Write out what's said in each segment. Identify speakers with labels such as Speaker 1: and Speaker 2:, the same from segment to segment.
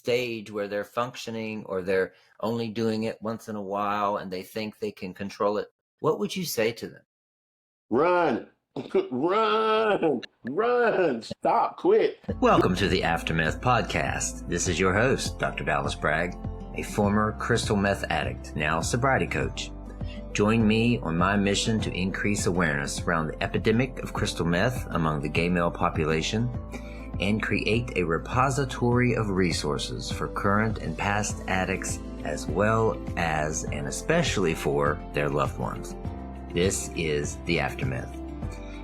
Speaker 1: stage where they're functioning or they're only doing it once in a while and they think they can control it, what would you say to them?
Speaker 2: Run, run, stop, quit.
Speaker 1: Welcome to the Aftermath Podcast. This is your host, Dr. Dallas Bragg, a former crystal meth addict, now sobriety coach. Join me on my mission to increase awareness around the epidemic of crystal meth among the gay male population and create a repository of resources for current and past addicts as well as and especially for their loved ones. This is The Aftermath.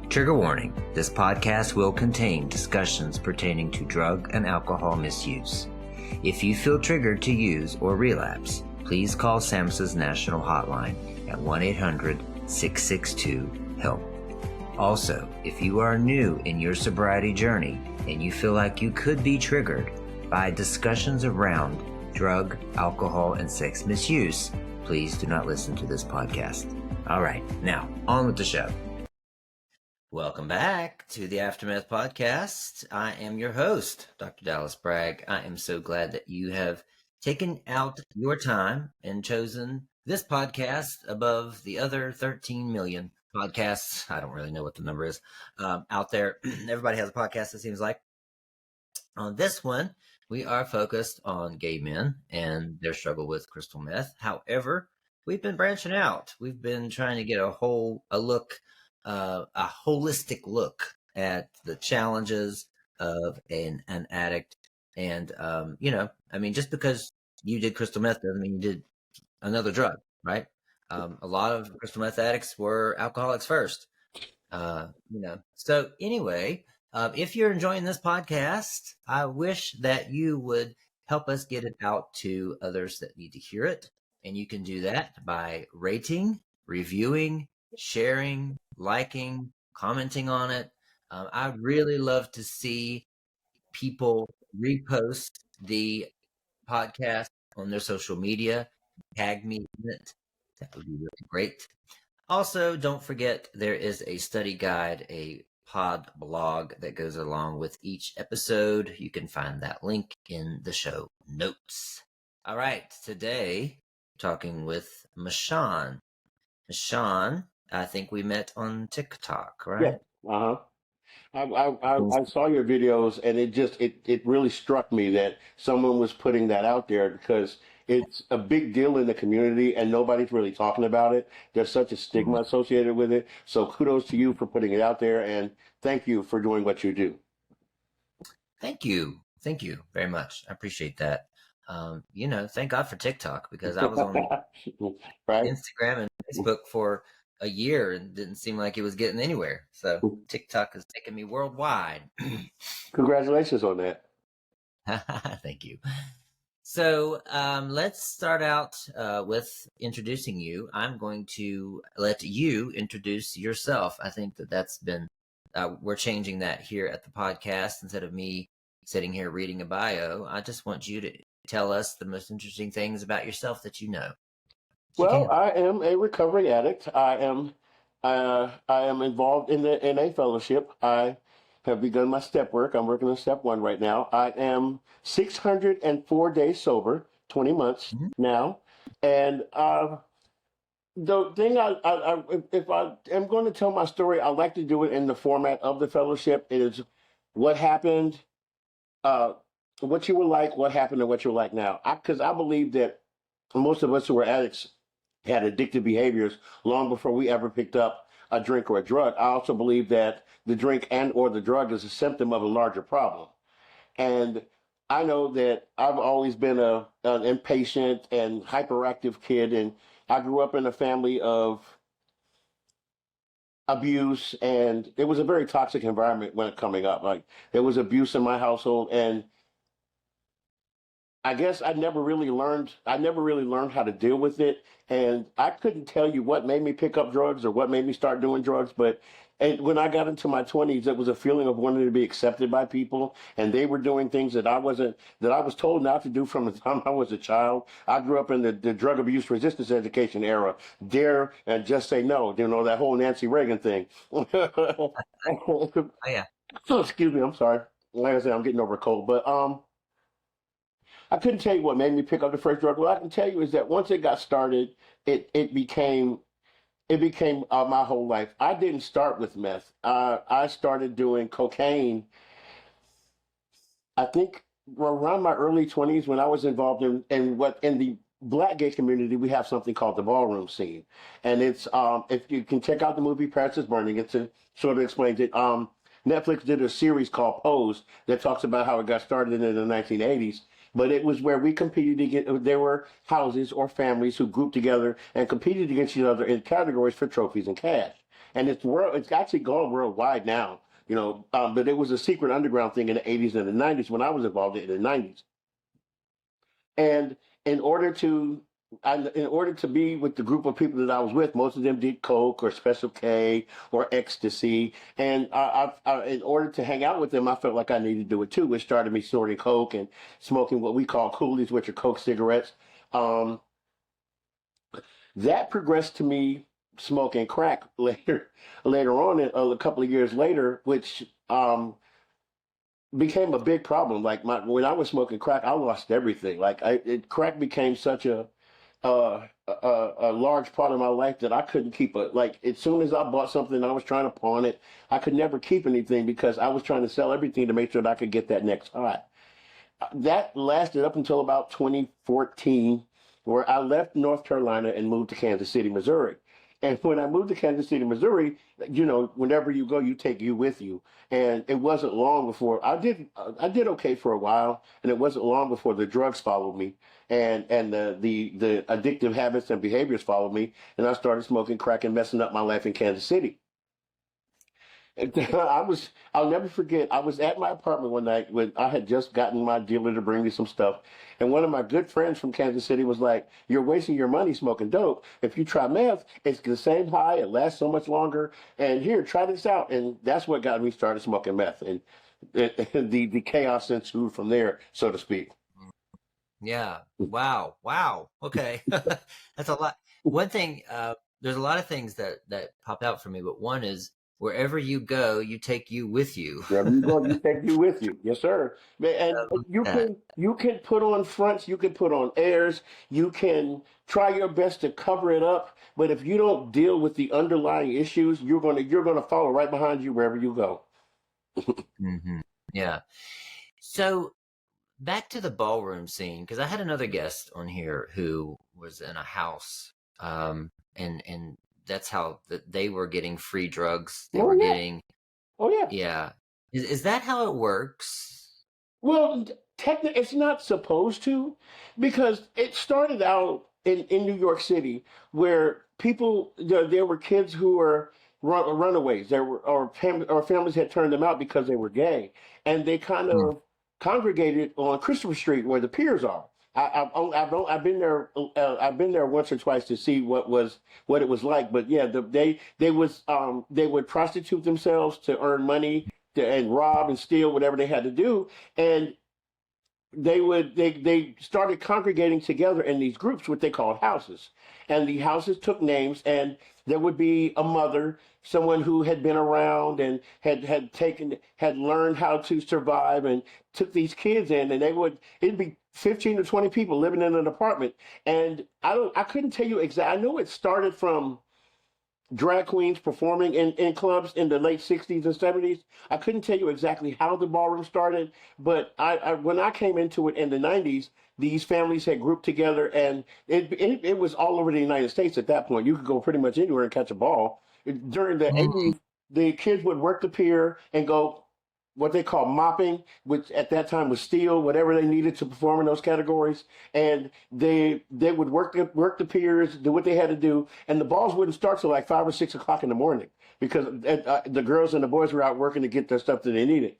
Speaker 1: Trigger warning, this podcast will contain discussions pertaining to drug and alcohol misuse. If you feel triggered to use or relapse, please call SAMHSA's national hotline at 1-800-662-HELP. Also, if you are new in your sobriety journey and you feel like you could be triggered by discussions around drug, alcohol, and sex misuse, please do not listen to this podcast. All right, now on with the show. Welcome back to the Aftermath Podcast. I am your host, Dr. Dallas Bragg. I am so glad that you have taken out your time and chosen this podcast above the other 13 million podcasts. I don't really know what the number is out there. Everybody has a podcast, it seems like. On this one, we are focused on gay men and their struggle with crystal meth. However, we've been branching out. We've been trying to get a holistic look at the challenges of an addict. And, just because you did crystal meth doesn't mean you did another drug, right? A lot of crystal meth addicts were alcoholics first, So anyway, if you're enjoying this podcast, I wish that you would help us get it out to others that need to hear it. And you can do that by rating, reviewing, sharing, liking, commenting on it. I really love to see people repost the podcast on their social media, tag me in it. That would be really great. Also, don't forget there is a study guide, a pod blog that goes along with each episode. You can find that link in the show notes. All right, today talking with Mausjohn. Mausjohn, I think we met on TikTok, right?
Speaker 2: Yeah. I saw your videos, and it really struck me that someone was putting that out there because it's a big deal in the community and nobody's really talking about it. There's such a stigma associated with it. So kudos to you for putting it out there, and thank you for doing what you do.
Speaker 1: Thank you. Thank you very much. I appreciate that. Thank God for TikTok because I was on
Speaker 2: Right?
Speaker 1: Instagram and Facebook for a year and didn't seem like it was getting anywhere. So TikTok is taking me worldwide.
Speaker 2: Congratulations on that.
Speaker 1: Thank you. So let's start out with introducing you. I'm going to let you introduce yourself. I think that's been, we're changing that here at the podcast. Instead of me sitting here reading a bio, I just want you to tell us the most interesting things about yourself that you know.
Speaker 2: Well, I am a recovering addict. I am involved in the NA fellowship. I have begun my step work. I'm working on step 1 right now. I am 604 days sober, 20 months now. And the thing if I am going to tell my story, I like to do it in the format of the fellowship. It is what happened, what you were like, what happened, and what you're like now. Because I believe that most of us who are addicts had addictive behaviors long before we ever picked up a drink or a drug. I also believe that the drink and or the drug is a symptom of a larger problem. And I know that I've always been an impatient and hyperactive kid, and I grew up in a family of abuse, and it was a very toxic environment when coming up. Like, there was abuse in my household, and I guess I never really learned how to deal with it. And I couldn't tell you what made me pick up drugs or what made me start doing drugs. But when I got into my 20s, it was a feeling of wanting to be accepted by people. And they were doing things that I was told not to do from the time I was a child. I grew up in the drug abuse resistance education era. Dare and just say no. That whole Nancy Reagan thing.
Speaker 1: Oh, yeah.
Speaker 2: So excuse me, I'm sorry. Like I said, I'm getting over a cold. But I couldn't tell you what made me pick up the first drug. What I can tell you is that once it got started, it became my whole life. I didn't start with meth. I started doing cocaine. I think around my early 20s when I was involved in what in the black gay community we have something called the ballroom scene, and it's if you can check out the movie Paris is Burning, it's a sort of explains it. Netflix did a series called Pose that talks about how it got started in the 1980s. But it was where we competed against. There were houses or families who grouped together and competed against each other in categories for trophies and cash. And it's actually gone worldwide now. But it was a secret underground thing in the 80s and the 90s when I was involved in the 90s. And in order to in order to be with the group of people that I was with, most of them did coke or Special K or ecstasy. And in order to hang out with them, I felt like I needed to do it too, which started me snorting coke and smoking what we call coolies, which are coke cigarettes. Um, that progressed to me smoking crack later on, a couple of years later, which became a big problem. Like when I was smoking crack, I lost everything. Like crack became such a large part of my life that I couldn't keep it. Like as soon as I bought something, I was trying to pawn it. I could never keep anything because I was trying to sell everything to make sure that I could get that next high. That lasted up until about 2014, where I left North Carolina and moved to Kansas City, Missouri. And when I moved to Kansas City, Missouri, whenever you go, you take you with you. And it wasn't long before I did okay for a while, and it wasn't long before the drugs followed me, and the addictive habits and behaviors followed me, and I started smoking crack and messing up my life in Kansas City. I'll never forget, I was at my apartment one night when I had just gotten my dealer to bring me some stuff. And one of my good friends from Kansas City was like, "You're wasting your money smoking dope. If you try meth, it's the same high, it lasts so much longer. And here, try this out." And that's what got me started smoking meth. And the chaos ensued from there, so to speak.
Speaker 1: Yeah. Wow. Wow. Okay. That's a lot. One thing, there's a lot of things that pop out for me, but one is wherever you go, you take you with you.
Speaker 2: Wherever you go, you take you with you. Yes, sir. And you
Speaker 1: Yeah.
Speaker 2: can put on fronts, you can put on airs, you can try your best to cover it up. But if you don't deal with the underlying issues, you're gonna follow right behind you wherever you go.
Speaker 1: Hmm. Yeah. So back to the ballroom scene, because I had another guest on here who was in a house, and that's how they were getting free drugs. They
Speaker 2: Oh
Speaker 1: were
Speaker 2: yeah.
Speaker 1: getting,
Speaker 2: Oh yeah.
Speaker 1: yeah. Is that how it works?
Speaker 2: Well, technically, it's not supposed to, because it started out in New York City, where there were kids who were runaways. There were or families had turned them out because they were gay, and they kind
Speaker 1: Mm.
Speaker 2: of congregated on Christopher Street where the piers are. I've been there. I've been there once or twice to see what it was like. But yeah, they would prostitute themselves to earn money and rob and steal whatever they had to do, and they started congregating together in these groups, what they called houses, and the houses took names, and there would be a mother, someone who had been around and had learned how to survive, and took these kids in, and it'd be 15 to 20 people living in an apartment. And I couldn't tell you exactly. I know it started from drag queens performing in clubs in the late 60s and 70s. I couldn't tell you exactly how the ballroom started, but when I came into it in the 90s, these families had grouped together, and it was all over the United States at that point. You could go pretty much anywhere and catch a ball. During the
Speaker 1: Mm.
Speaker 2: 80s, the kids would work the pier and go what they call mopping, which at that time was steel, whatever they needed to perform in those categories. And they would work the piers, do what they had to do, and the balls wouldn't start till like 5 or 6 o'clock in the morning because the girls and the boys were out working to get the stuff that they needed.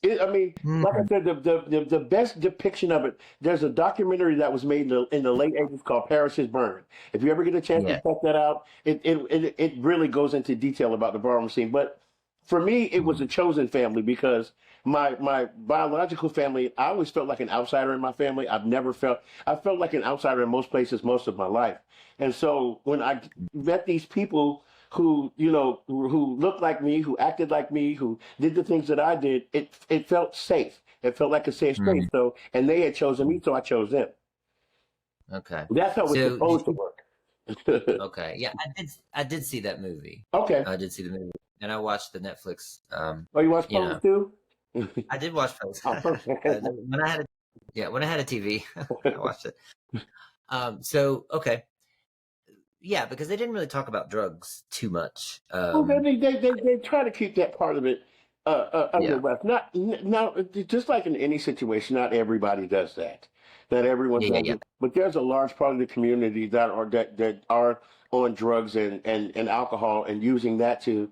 Speaker 2: I mean, like I
Speaker 1: Mm.
Speaker 2: said, the best depiction of it. There's a documentary that was made in the late '80s called "Paris is Burning." If you ever get a chance to
Speaker 1: Yeah.
Speaker 2: check that out, it really goes into detail about the ballroom scene. But for me, it was a
Speaker 1: Mm.
Speaker 2: chosen family because my biological family, I always felt like an outsider in my family. I felt like an outsider in most places most of my life. And so when I met these people who, who looked like me, who acted like me, who did the things that I did, it felt safe. It felt like a safe space. So, and they had chosen me, so I chose them.
Speaker 1: Okay.
Speaker 2: That's how it's
Speaker 1: So did
Speaker 2: supposed to
Speaker 1: you,
Speaker 2: work.
Speaker 1: okay, yeah, I did see that movie.
Speaker 2: Okay.
Speaker 1: I did see the movie, and I watched the Netflix.
Speaker 2: Oh, you watch
Speaker 1: You
Speaker 2: Pose
Speaker 1: know,
Speaker 2: too?
Speaker 1: I did watch Pose. When I had a, yeah, when I had a TV, I watched it. So okay, yeah, because they didn't really talk about drugs too much.
Speaker 2: Well, they try to keep that part of it under
Speaker 1: Yeah,
Speaker 2: wraps. Not just like in any situation, not everybody does that. Not everyone
Speaker 1: yeah, yeah,
Speaker 2: does
Speaker 1: yeah,
Speaker 2: it, but there's a large part of the community that are on drugs and alcohol and using that to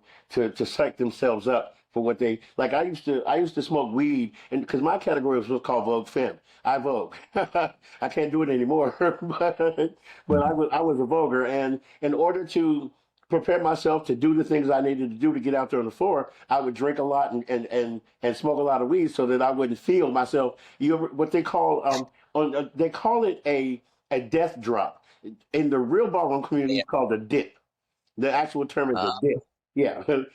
Speaker 2: psych themselves up for what they like. I used to smoke weed, and because my category was what's called Vogue Femme. I Vogue. I can't do it anymore, but I was a Voguer, and in order to prepare myself to do the things I needed to do to get out there on the floor, I would drink a lot and smoke a lot of weed so that I wouldn't feel myself. You ever, what they call they call it a death drop. In the real ballroom community,
Speaker 1: yeah.
Speaker 2: it's called a dip. The actual term is a dip. Yeah,
Speaker 1: Okay.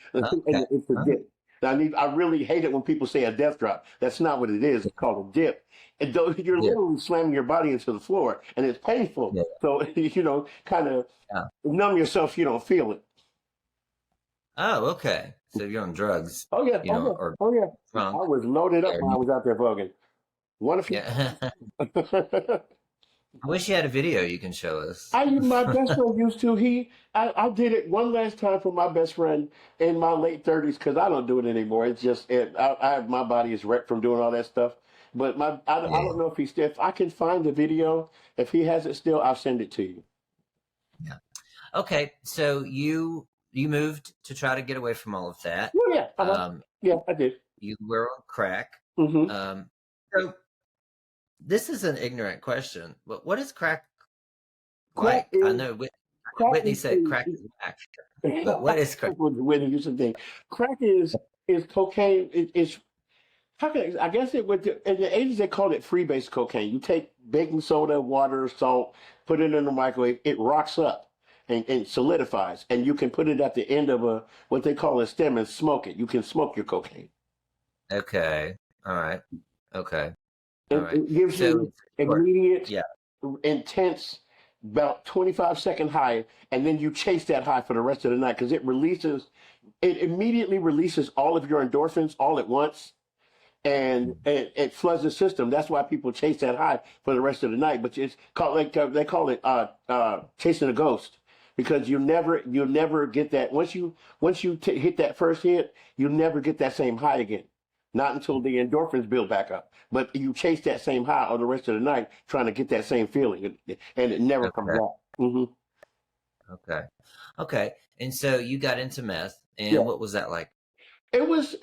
Speaker 2: it's a
Speaker 1: Huh?
Speaker 2: dip. I really hate it when people say a death drop. That's not what it is. It's called a dip. And though you're
Speaker 1: Yeah,
Speaker 2: literally slamming your body into the floor, and it's painful.
Speaker 1: yeah,
Speaker 2: So kind of
Speaker 1: yeah.
Speaker 2: numb yourself. So you don't feel it.
Speaker 1: Oh, okay. So you're on drugs,
Speaker 2: Oh yeah,
Speaker 1: you
Speaker 2: oh
Speaker 1: know,
Speaker 2: yeah,
Speaker 1: or
Speaker 2: oh yeah.
Speaker 1: drunk.
Speaker 2: I was loaded up
Speaker 1: Yeah,
Speaker 2: when I was out there voguing. One of you.
Speaker 1: yeah. I wish you had a video you can show us.
Speaker 2: My best friend used to. I did it one last time for my best friend in my late 30s because I don't do it anymore. It's just my body is wrecked from doing all that stuff. But I
Speaker 1: Yeah,
Speaker 2: don't know if he's still. If I can find the video, if he has it still, I'll send it to you.
Speaker 1: yeah. Okay, so you moved to try to get away from all of that.
Speaker 2: Oh yeah,
Speaker 1: Um,
Speaker 2: yeah, I did.
Speaker 1: you were on crack.
Speaker 2: Hmm.
Speaker 1: Um, so this is an ignorant question, but what is crack
Speaker 2: Crack
Speaker 1: like? I
Speaker 2: is
Speaker 1: know
Speaker 2: crack
Speaker 1: Whitney said crack is whack, but what is crack?
Speaker 2: When you used to think crack is cocaine. It's how can I guess it with in the 80s they called it freebase cocaine. You take baking soda, water, salt, put it in the microwave, it rocks up and solidifies, and you can put it at the end of a what they call a stem and smoke it. You can smoke your cocaine.
Speaker 1: Okay, all right, okay, all
Speaker 2: It,
Speaker 1: right.
Speaker 2: it gives
Speaker 1: So
Speaker 2: you immediate,
Speaker 1: yeah,
Speaker 2: intense, about 25-second high, and then you chase that high for the rest of the night because it immediately releases all of your endorphins all at once and it floods the system. That's why people chase that high for the rest of the night. But it's called like they call it chasing a ghost because you never get that once you hit that first hit, you never get that same high again. Not until the endorphins build back up. But you chase that same high all the rest of the night trying to get that same feeling, and it never comes
Speaker 1: okay,
Speaker 2: back. Hmm.
Speaker 1: okay, okay. And so you got into meth, and
Speaker 2: Yeah.
Speaker 1: what was that like?
Speaker 2: It was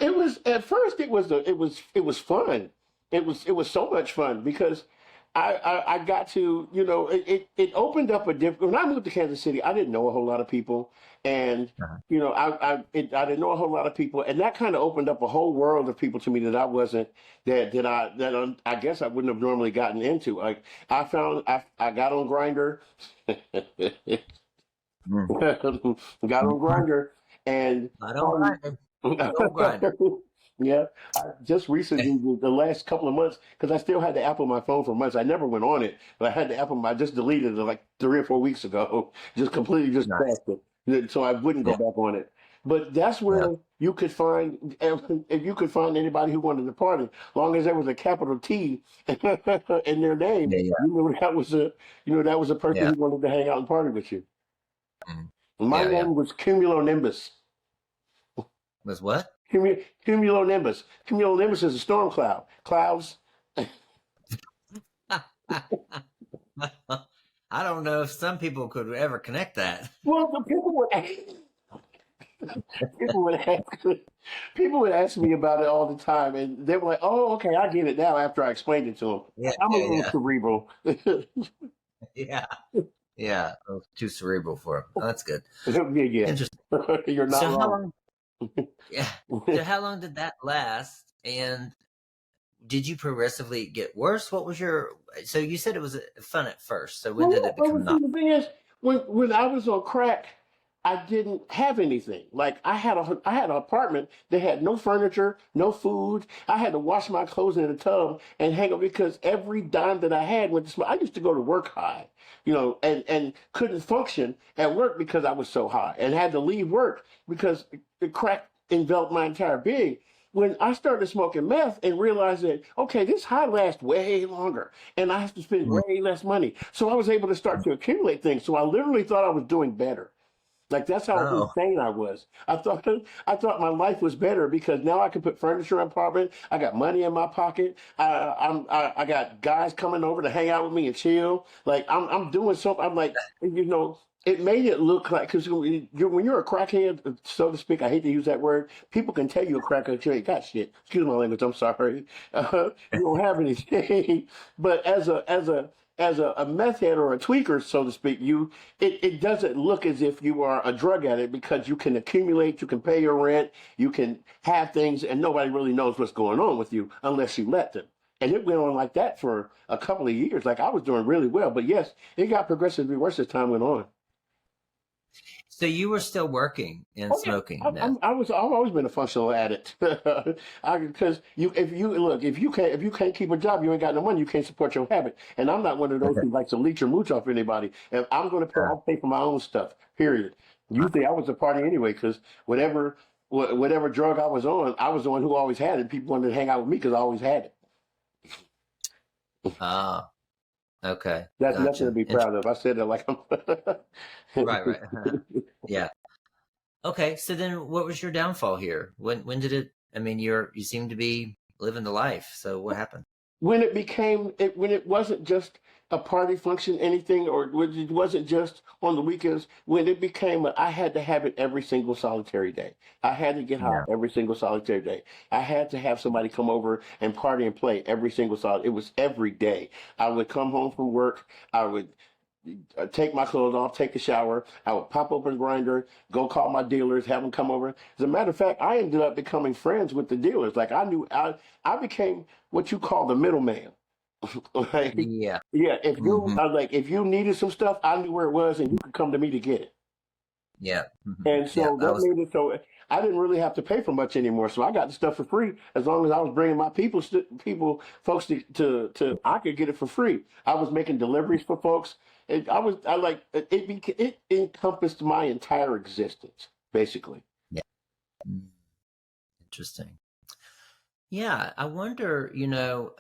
Speaker 2: at first it was fun. It was so much fun because I got to it opened up a different when I moved to Kansas City I didn't know a whole lot of people and
Speaker 1: Uh-huh.
Speaker 2: I didn't know a whole lot of people and that kind of opened up a whole world of people to me that I wasn't I guess I wouldn't have normally gotten into like I got on Grinder
Speaker 1: Mm.
Speaker 2: got on Grinder and
Speaker 1: I don't grind. Don't grind.
Speaker 2: yeah, I just recently, the last couple of months, because I still had the app on my phone for months. I never went on it, but I had the app on. I just deleted it like 3 or 4 weeks ago. Just completely just
Speaker 1: Nice.
Speaker 2: crashed it, so I wouldn't go
Speaker 1: Yeah,
Speaker 2: back on it. But that's
Speaker 1: yeah,
Speaker 2: where you could find if you could find anybody who wanted to party, long as there was a capital T in their name,
Speaker 1: yeah, yeah,
Speaker 2: that was a person
Speaker 1: yeah.
Speaker 2: who wanted to hang out and party with you.
Speaker 1: Mm.
Speaker 2: My
Speaker 1: Yeah, yeah.
Speaker 2: name was Cumulonimbus.
Speaker 1: Was what?
Speaker 2: Cumulonimbus. Cumulonimbus is a storm cloud. Clouds.
Speaker 1: I don't know if some people could ever connect that.
Speaker 2: Well, the people would ask, people would ask me about it all the time, and they were like, "Oh, okay, I get it now." After I explained it to them,
Speaker 1: Yeah,
Speaker 2: I'm a
Speaker 1: yeah,
Speaker 2: little
Speaker 1: yeah,
Speaker 2: cerebral.
Speaker 1: yeah, yeah. Oh, too cerebral for him. Oh, that's good.
Speaker 2: Yeah, yeah.
Speaker 1: Interesting.
Speaker 2: You're not
Speaker 1: So how
Speaker 2: wrong.
Speaker 1: long? Yeah. So how long did that last? And did you progressively get worse? What was your? So you said it was fun at first. So when
Speaker 2: Well,
Speaker 1: did
Speaker 2: yeah,
Speaker 1: it
Speaker 2: but
Speaker 1: become
Speaker 2: see,
Speaker 1: not?
Speaker 2: the thing is, when I was on crack. I didn't have anything. Like I had an apartment that had no furniture, no food. I had to wash my clothes in a tub and hang up because every dime that I had went to smoke. I used to go to work high, and couldn't function at work because I was so high, and had to leave work because the crack enveloped my entire being. When I started smoking meth and realized that, okay, this high lasts way longer and I have to spend
Speaker 1: Mm.
Speaker 2: way less money. So I was able to start to accumulate things. So I literally thought I was doing better. Like that's how
Speaker 1: Oh,
Speaker 2: insane I was. I thought my life was better because now I can put furniture in my apartment. I got money in my pocket. I got guys coming over to hang out with me and chill. Like I'm doing something. I'm like, it made it look like, because when you're a crackhead, so to speak, I hate to use that word. People can tell you a crackhead, you ain't got shit. Excuse my language. I'm sorry. You don't have anything. But as a meth head or a tweaker, so to speak, it doesn't look as if you are a drug addict because you can accumulate, you can pay your rent, you can have things, and nobody really knows what's going on with you unless you let them. And it went on like that for a couple of years. Like I was doing really well, but yes, it got progressively worse as time went on.
Speaker 1: so you were still working and
Speaker 2: Oh yeah,
Speaker 1: smoking meth.
Speaker 2: I've always been a functional addict. Because if you can't keep a job, you ain't got no money. You can't support your habit. And I'm not one of those who likes to leech or mooch off anybody. If I'm going to pay, I'll pay for my own stuff. Period. Usually, I was a party anyway because whatever drug I was the one who always had it. People wanted to hang out with me because I always had it.
Speaker 1: Ah, okay,
Speaker 2: That's nothing to
Speaker 1: gotcha.
Speaker 2: be proud of. I said that like I'm.
Speaker 1: Right, right. Yeah. Okay, so then what was your downfall here? When did it, I mean, you seem to be living the life. So what happened?
Speaker 2: When it wasn't just a party function, anything, or when it wasn't just on the weekends, when it became I had to have it every single solitary day. I had to get high
Speaker 1: Yeah.
Speaker 2: every single solitary day. I had to have somebody come over and party and play every single solitary. It was every day. I would come home from work. I would take my clothes off, take a shower. I would pop open Grinder, go call my dealers, have them come over. As a matter of fact, I ended up becoming friends with the dealers. Like I became what you call the middleman. Like,
Speaker 1: Yeah.
Speaker 2: yeah,
Speaker 1: Hmm.
Speaker 2: if you needed some stuff, I knew where it was, and you could come to me to get it.
Speaker 1: Yeah. Hmm.
Speaker 2: And
Speaker 1: Yeah.
Speaker 2: so
Speaker 1: I
Speaker 2: that
Speaker 1: was,
Speaker 2: made it so I didn't really have to pay for much anymore. So I got the stuff for free as long as I was bringing my folks to I could get it for free. I was making deliveries for folks. It encompassed my entire existence basically.
Speaker 1: yeah. Mm, interesting. Yeah. I wonder,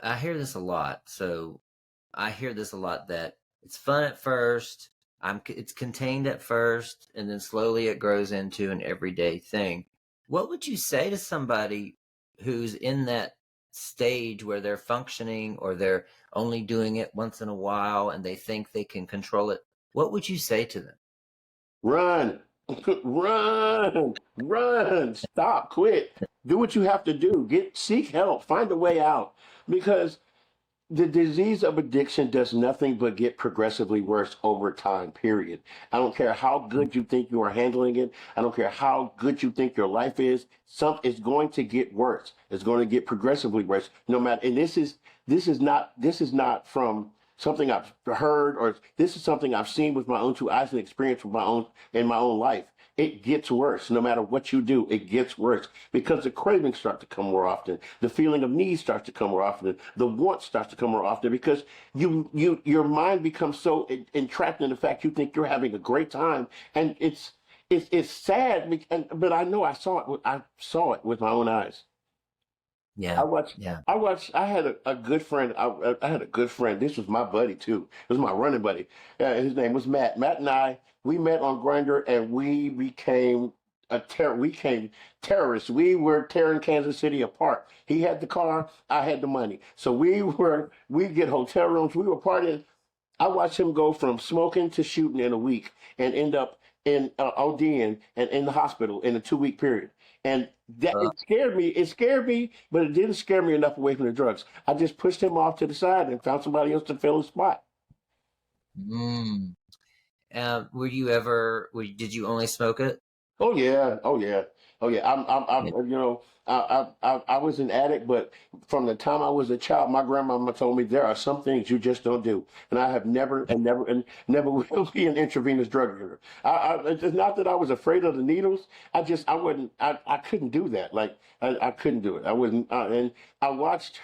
Speaker 1: I hear this a lot. So I hear this a lot that it's fun at first. It's contained at first, and then slowly it grows into an everyday thing. What would you say to somebody who's in that stage where they're functioning or they're only doing it once in a while and they think they can control it? What would you say to them?
Speaker 2: Run, run, stop, quit, do what you have to do. Seek help, find a way out because the disease of addiction does nothing but get progressively worse over time, period. I don't care how good you think you are handling it. I don't care how good you think your life is. It's going to get worse. It's going to get progressively worse. No matter, and this is not from something I've heard, or this is something I've seen with my own two eyes and experienced with my own life. It gets worse. No matter what you do, it gets worse because the cravings start to come more often. The feeling of need starts to come more often. The want starts to come more often because your mind becomes so entrapped in the fact you think you're having a great time, and it's sad. But I know I saw it with my own eyes. I
Speaker 1: Yeah.
Speaker 2: watched.
Speaker 1: Yeah.
Speaker 2: I had a good friend. I had a good friend. This was my buddy too. It was my running buddy. His name was Matt. Matt and I, we met on Grinder, and we became we became terrorists. We were tearing Kansas City apart. He had the car. I had the money. So we get hotel rooms. We were partying. I watched him go from smoking to shooting in a week and end up in ODing and in the hospital in a 2 week period. And that
Speaker 1: Uh,
Speaker 2: it scared me, but it didn't scare me enough away from the drugs. I just pushed him off to the side and found somebody else to fill his spot.
Speaker 1: mm. Did you only smoke it?
Speaker 2: Oh yeah, oh yeah, Oh yeah,
Speaker 1: Yeah.
Speaker 2: I was an addict, but from the time I was a child, my grandmama told me there are some things you just don't do, and I have never will be an intravenous drug user. It's not that I was afraid of the needles. I wouldn't, I couldn't do that. Like I couldn't do it. I wasn't, and I watched.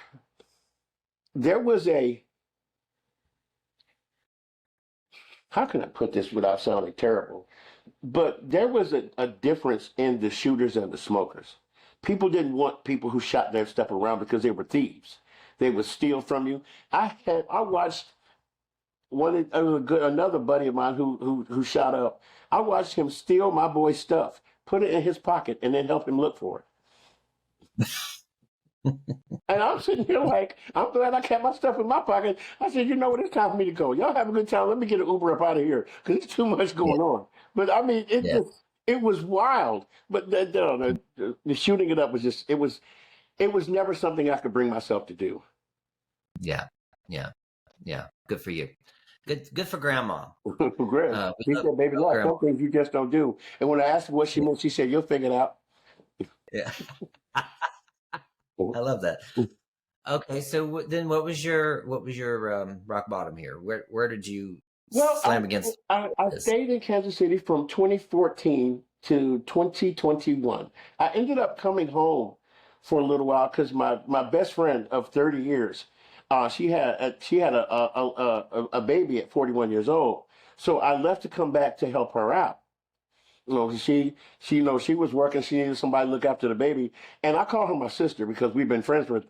Speaker 2: There was a, how can I put this without sounding terrible? But there was a difference in the shooters and the smokers. People didn't want people who shot their stuff around because they were thieves. They would steal from you. I watched another buddy of mine who shot up. I watched him steal my boy's stuff, put it in his pocket, and then help him look for it. And I'm sitting here like, I'm glad I kept my stuff in my pocket. I said, you know what, it's time for me to go. Y'all have a good time. Let me get an Uber up out of here because there's too much
Speaker 1: Yeah.
Speaker 2: going on. But I mean,
Speaker 1: Yeah.
Speaker 2: it was wild. But the shooting it up was just, it was never something I could bring myself to do.
Speaker 1: Yeah. Yeah. Yeah. Good for you. Good for grandma.
Speaker 2: Great. He said, baby, look, some things you just don't do. And when I asked her what she meant, she said, you'll figure it out.
Speaker 1: Yeah. I love that. Okay, so then what was your rock bottom here? Where did you slam against
Speaker 2: I
Speaker 1: this?
Speaker 2: stayed in Kansas City from 2014 to 2021. I ended up coming home for a little while because my best friend of 30 years, she had a baby at 41 years old. So I left to come back to help her out. She was working. She needed somebody to look after the baby, and I call her my sister because we've been friends for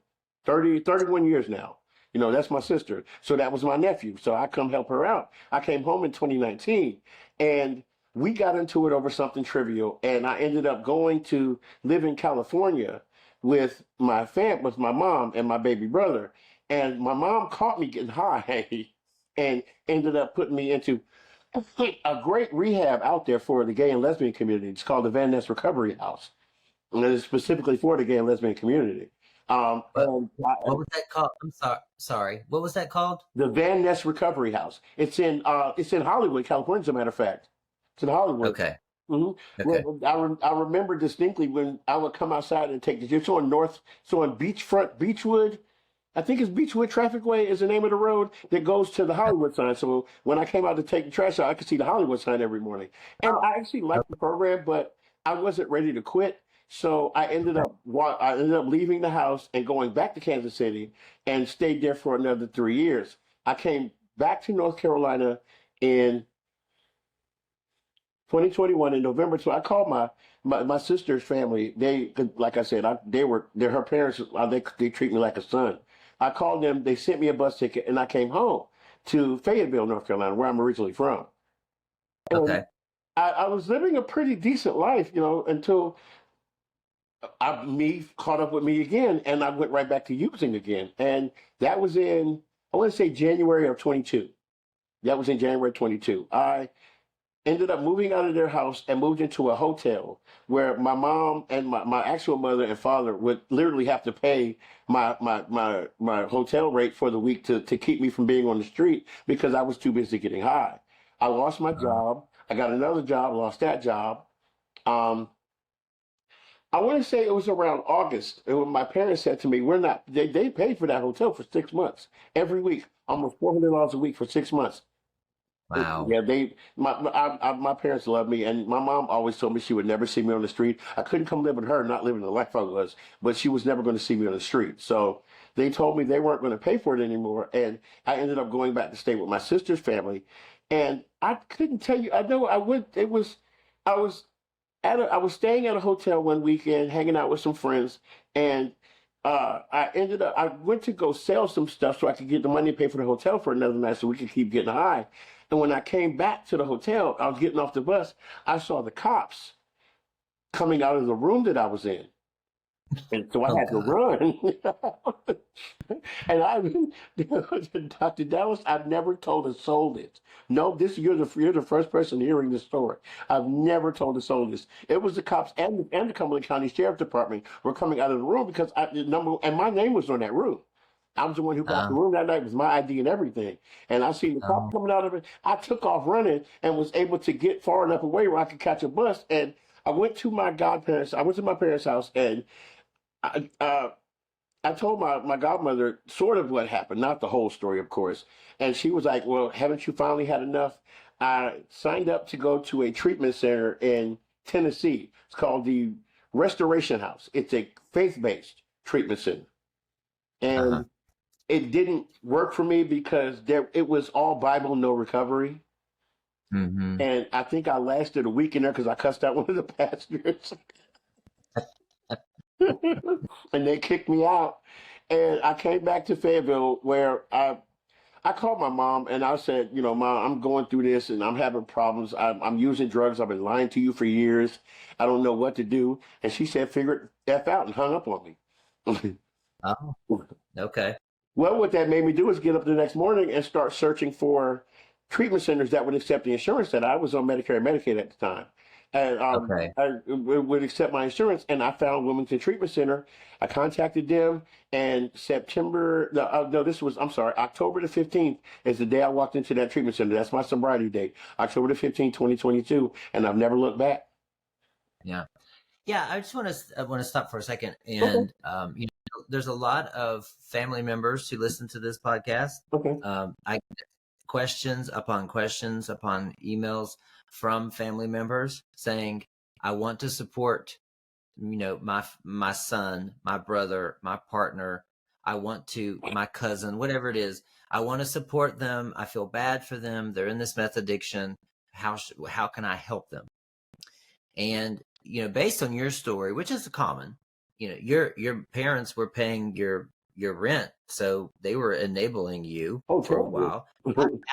Speaker 2: 31 years now. That's my sister. So that was my nephew. So I come help her out. I came home in 2019, and we got into it over something trivial, and I ended up going to live in California with with my mom and my baby brother. And my mom caught me getting high and ended up putting me into a great rehab out there for the gay and lesbian community. It's called the Van Ness Recovery House, and it is specifically for the gay and lesbian community.
Speaker 1: What was that called? I'm sorry. What was that called?
Speaker 2: The Van Ness Recovery House. It's in Hollywood, California. As a matter of fact, it's in Hollywood.
Speaker 1: Okay.
Speaker 2: hmm
Speaker 1: Okay.
Speaker 2: I remember distinctly when I would come outside and take the. It's on Beechwood. I think it's Beechwood Trafficway is the name of the road that goes to the Hollywood sign. So when I came out to take the trash out, I could see the Hollywood sign every morning. And I actually liked the program, but I wasn't ready to quit. So I ended up leaving the house and going back to Kansas City and stayed there for another 3 years. I came back to North Carolina in 2021 in November. So I called my sister's family. Like I said, they're her parents. They treat me like a son. I called them. They sent me a bus ticket, and I came home to Fayetteville, North Carolina, where I'm originally from. And
Speaker 1: Okay.
Speaker 2: I was living a pretty decent life, until me caught up with me again, and I went right back to using again. And that was in, I want to say January of 22. That was in January 22. I ended up moving out of their house and moved into a hotel where my mom and my actual mother and father would literally have to pay my hotel rate for the week to keep me from being on the street because I was too busy getting high. I lost my job. I got another job, lost that job. Um, I want to say it was around August. And when my parents said to me, they paid for that hotel for 6 months, every week, almost $400 a week for 6 months.
Speaker 1: Wow.
Speaker 2: Yeah, my parents love me, and my mom always told me she would never see me on the street. I couldn't come live with her, not living the life I was, but she was never going to see me on the street. So they told me they weren't going to pay for it anymore, and I ended up going back to stay with my sister's family. And I couldn't tell you. I know I would. It was. I was I was staying at a hotel one weekend, hanging out with some friends, and I went to go sell some stuff so I could get the money to pay for the hotel for another night so we could keep getting high. And when I came back to the hotel, I was getting off the bus, I saw the cops coming out of the room that I was in. And so I
Speaker 1: Oh
Speaker 2: had to
Speaker 1: God.
Speaker 2: run. And Dr. Dallas, I've never told a soul this. No, you're the first person hearing this story. I've never told a soul this. It was the cops and the Cumberland County Sheriff Department were coming out of the room because and my name was on that room. I was the one who got the
Speaker 1: Oh,
Speaker 2: room that night with my ID and everything. And I seen the cops
Speaker 1: oh,
Speaker 2: coming out of it. I took off running and was able to get far enough away where I could catch a bus. And I went to my godparents. I went to my parents' house, and I, I told my godmother sort of what happened, not the whole story, of course. And she was like, "Well, haven't you finally had enough?" I signed up to go to a treatment center in Tennessee. It's called the Restoration House. It's a faith-based treatment center,
Speaker 1: Uh-huh.
Speaker 2: and it didn't work for me because it was all Bible, no recovery.
Speaker 1: Mm-hmm.
Speaker 2: And I think I lasted a week in there because I cussed out one of the pastors, and they kicked me out. And I came back to Fayetteville where I called my mom and I said, Mom, I'm going through this and I'm having problems. I'm using drugs. I've been lying to you for years. I don't know what to do. And she said, figure it F out and hung up on me.
Speaker 1: Oh, okay.
Speaker 2: Well, what that made me do is get up the next morning and start searching for treatment centers that would accept the insurance that I was on Medicare and Medicaid at the time. And
Speaker 1: Okay.
Speaker 2: I would accept my insurance, and I found Wilmington Treatment Center. I contacted them, and no, I'm sorry, October the 15th is the day I walked into that treatment center. That's my sobriety date, October the 15th, 2022, and I've never looked back.
Speaker 1: Yeah. Yeah, I want to stop for a second,
Speaker 2: Okay,
Speaker 1: and there's a lot of family members who listen to this podcast.
Speaker 2: okay.
Speaker 1: I get questions upon emails from family members saying, "I want to support, my son, my brother, my partner. My cousin, whatever it is. I want to support them. I feel bad for them. They're in this meth addiction. How can I help them?" And based on your story, which is common, your parents were paying your rent, so they were enabling you
Speaker 2: Oh,
Speaker 1: for a
Speaker 2: totally.
Speaker 1: while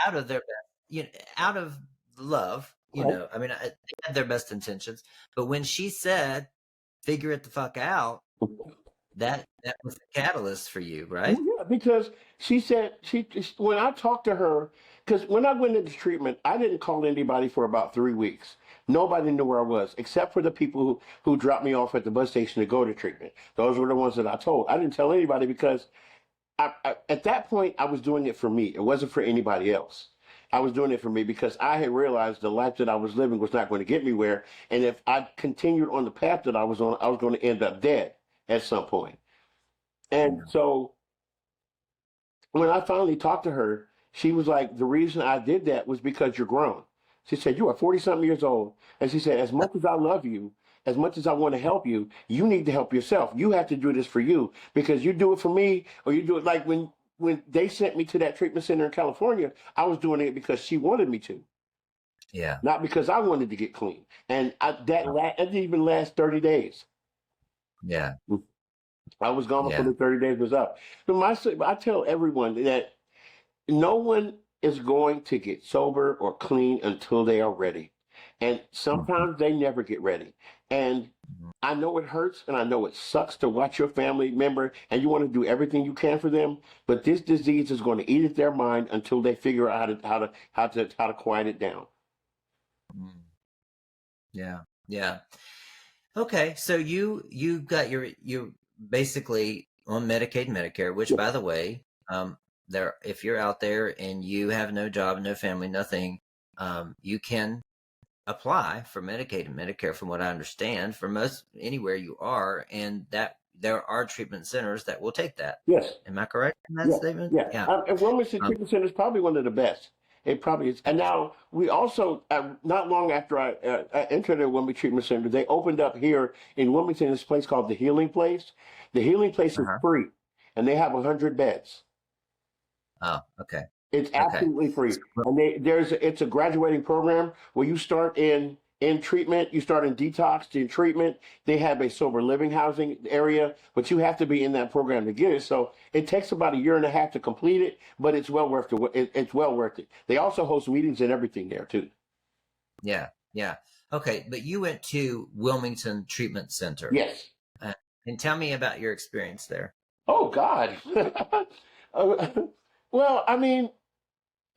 Speaker 1: out of their best, out of love.
Speaker 2: Right.
Speaker 1: I mean, they had their best intentions, but when she said, "Figure it the fuck out," that was the catalyst for you, right?
Speaker 2: Well, yeah, because she said when I talked to her, because when I went into treatment, I didn't call anybody for about 3 weeks. Nobody knew where I was, except for the people who dropped me off at the bus station to go to treatment. Those were the ones that I told. I didn't tell anybody because at that point I was doing it for me. It wasn't for anybody else. I was doing it for me because I had realized the life that I was living was not going to get me where, and if I continued on the path that I was on, I was going to end up dead at some point. And
Speaker 1: Yeah.
Speaker 2: so when I finally talked to her, she was like, the reason I did that was because you're grown. She said, you are 40 something years old. And she said, as much as I love you, as much as I want to help you, you need to help yourself. You have to do this for you because you do it for me or you do it like when they sent me to that treatment center in California, I was doing it because she wanted me to,
Speaker 1: Yeah.
Speaker 2: not because I wanted to get clean. And that didn't even last 30 days.
Speaker 1: Yeah.
Speaker 2: I was gone before
Speaker 1: Yeah.
Speaker 2: the 30 days was up. So I tell everyone that no one is going to get sober or clean until they are ready. And
Speaker 1: Mhm.
Speaker 2: sometimes they never get ready. And
Speaker 1: Mhm.
Speaker 2: I know it hurts and I know it sucks to watch your family member and you want to do everything you can for them, but this disease is going to eat at their mind until they figure out how to quiet it down.
Speaker 1: Mm. Yeah. Yeah. Okay, so you got you basically on Medicaid and Medicare, which
Speaker 2: Yeah.
Speaker 1: by the way, there if you're out there and you have no job, no family, nothing, you can apply for Medicaid and Medicare from what I understand for most anywhere you are, and that there are treatment centers that will take that.
Speaker 2: Yes.
Speaker 1: Am I correct in that
Speaker 2: Yeah,
Speaker 1: statement?
Speaker 2: yeah.
Speaker 1: Yeah.
Speaker 2: And Wilmington
Speaker 1: Um,
Speaker 2: Treatment Center is probably one of the best. It probably is. And now we also, not long after I entered the Wilmington Treatment Center, they opened up here in Wilmington this place called the Healing Place. The Healing Place is
Speaker 1: uh-huh.
Speaker 2: free, and they have 100 beds.
Speaker 1: Oh, okay.
Speaker 2: It's
Speaker 1: Okay.
Speaker 2: absolutely free,
Speaker 1: So,
Speaker 2: and it's a graduating program where you start in treatment, you start in detox, in treatment. They have a sober living housing area, but you have to be in that program to get it. So it takes about a year and a half to complete it, but it's well worth it's well worth it. They also host meetings and everything there too.
Speaker 1: yeah, yeah. Okay, but you went to Wilmington Treatment Center.
Speaker 2: Yes.
Speaker 1: Uh, and tell me about your experience there.
Speaker 2: Oh God. Uh, well, I mean,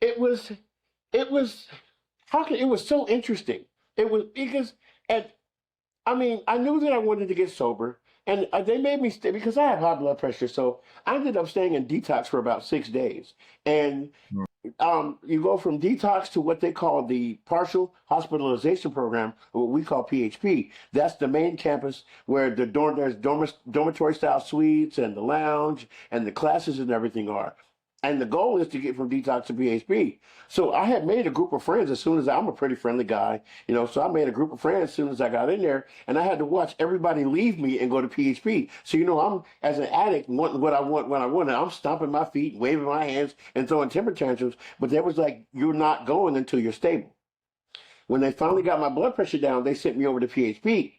Speaker 2: it was it was it was so interesting. It was because at I mean, I knew that I wanted to get sober, and they made me stay because I have high blood pressure. So I ended up staying in detox for about 6 days, and you go from detox to what they call the partial hospitalization program, or what we call PHP. That's the main campus where there's dormitory style suites and the lounge and the classes and everything are. And the goal is to get from detox to PHP. So I had made a group of friends as soon as I'm a pretty friendly guy, so I made a group of friends as soon as I got in there, and I had to watch everybody leave me and go to PHP. So, I'm, as an addict, wanting what I want when I want it. I'm stomping my feet, waving my hands, and throwing temper tantrums. But they was like, you're not going until you're stable. When they finally got my blood pressure down, they sent me over to PHP.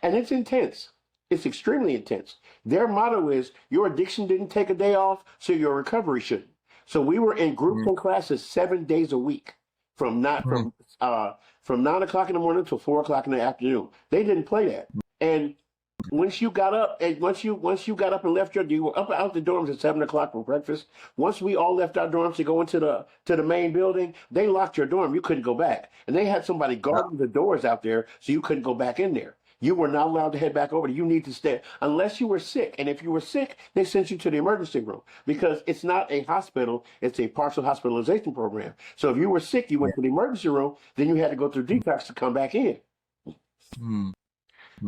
Speaker 2: And it's intense. It's extremely intense. Their motto is your addiction didn't take a day off, so your recovery shouldn't. So we were in group classes 7 days a week from 9 o'clock in the morning till 4 o'clock in the afternoon. They didn't play that. And once you got up and left you were up out the dorms at 7 o'clock for breakfast. Once we all left our dorms to go into the main building, they locked your dorm. You couldn't go back. And they had somebody guarding the doors out there so you couldn't go back in there. You were not allowed to head back over. You need to stay unless you were sick. And if you were sick, they sent you to the emergency room because it's not a hospital. It's a partial hospitalization program. So if you were sick, you went to the emergency room. Then you had to go through detox to come back in.
Speaker 3: Mm-hmm.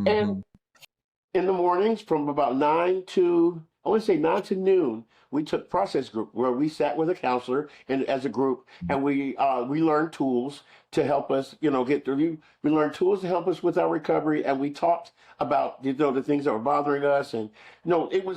Speaker 2: And in the mornings from about 9 to noon, we took process group where we sat with a counselor and as a group, and we learned tools to help us, get through. We learned tools to help us with our recovery, and we talked about the things that were bothering us. And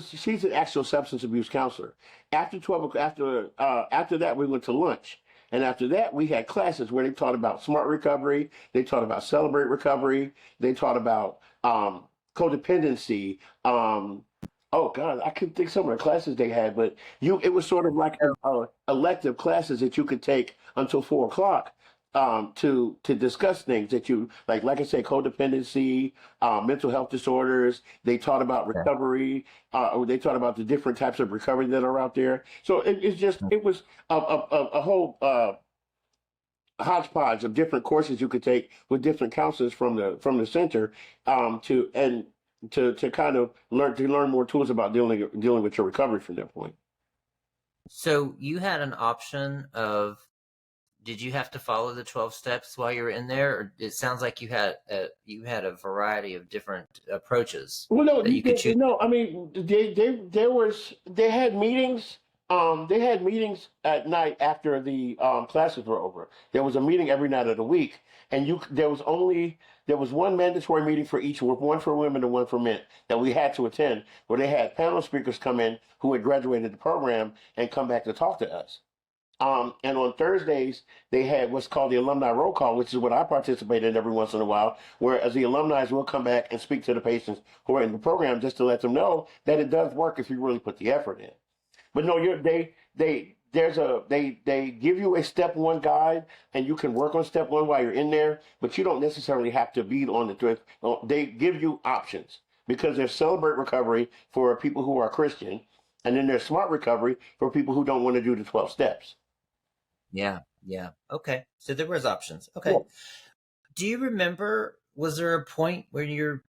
Speaker 2: she's an actual substance abuse counselor. After that, we went to lunch. And after that, we had classes where they taught about smart recovery. They taught about celebrate recovery. They taught about codependency. Oh God, I couldn't think some of the classes they had, but it was sort of like elective classes that you could take until 4 o'clock to discuss things that you like I said, codependency, mental health disorders. They taught about recovery. They taught about the different types of recovery that are out there. So it was a whole hodgepodge of different courses you could take with different counselors from the center to kind of learn more tools about dealing with your recovery from that point.
Speaker 1: So you had an option of, did you have to follow the 12 steps while you were in there? Or it sounds like you had a variety of different approaches.
Speaker 2: Well, no,
Speaker 1: that you could choose.
Speaker 2: no. I mean, they had meetings. They had meetings at night after the classes were over. There was a meeting every night of the week, and there was one mandatory meeting for each, one for women and one for men, that we had to attend, where they had panel speakers come in who had graduated the program and come back to talk to us. And on Thursdays, they had what's called the alumni roll call, which is what I participate in every once in a while, whereas the alumni will come back and speak to the patients who are in the program just to let them know that it does work if you really put the effort in. But no, they give you a step one guide, and you can work on step one while you're in there, but you don't necessarily have to be on the trip. They give you options because there's celebrate recovery for people who are Christian, and then there's smart recovery for people who don't want to do the 12 steps.
Speaker 1: Yeah. Okay. So there was options. Okay. Yeah. Do you remember, was there a point where you're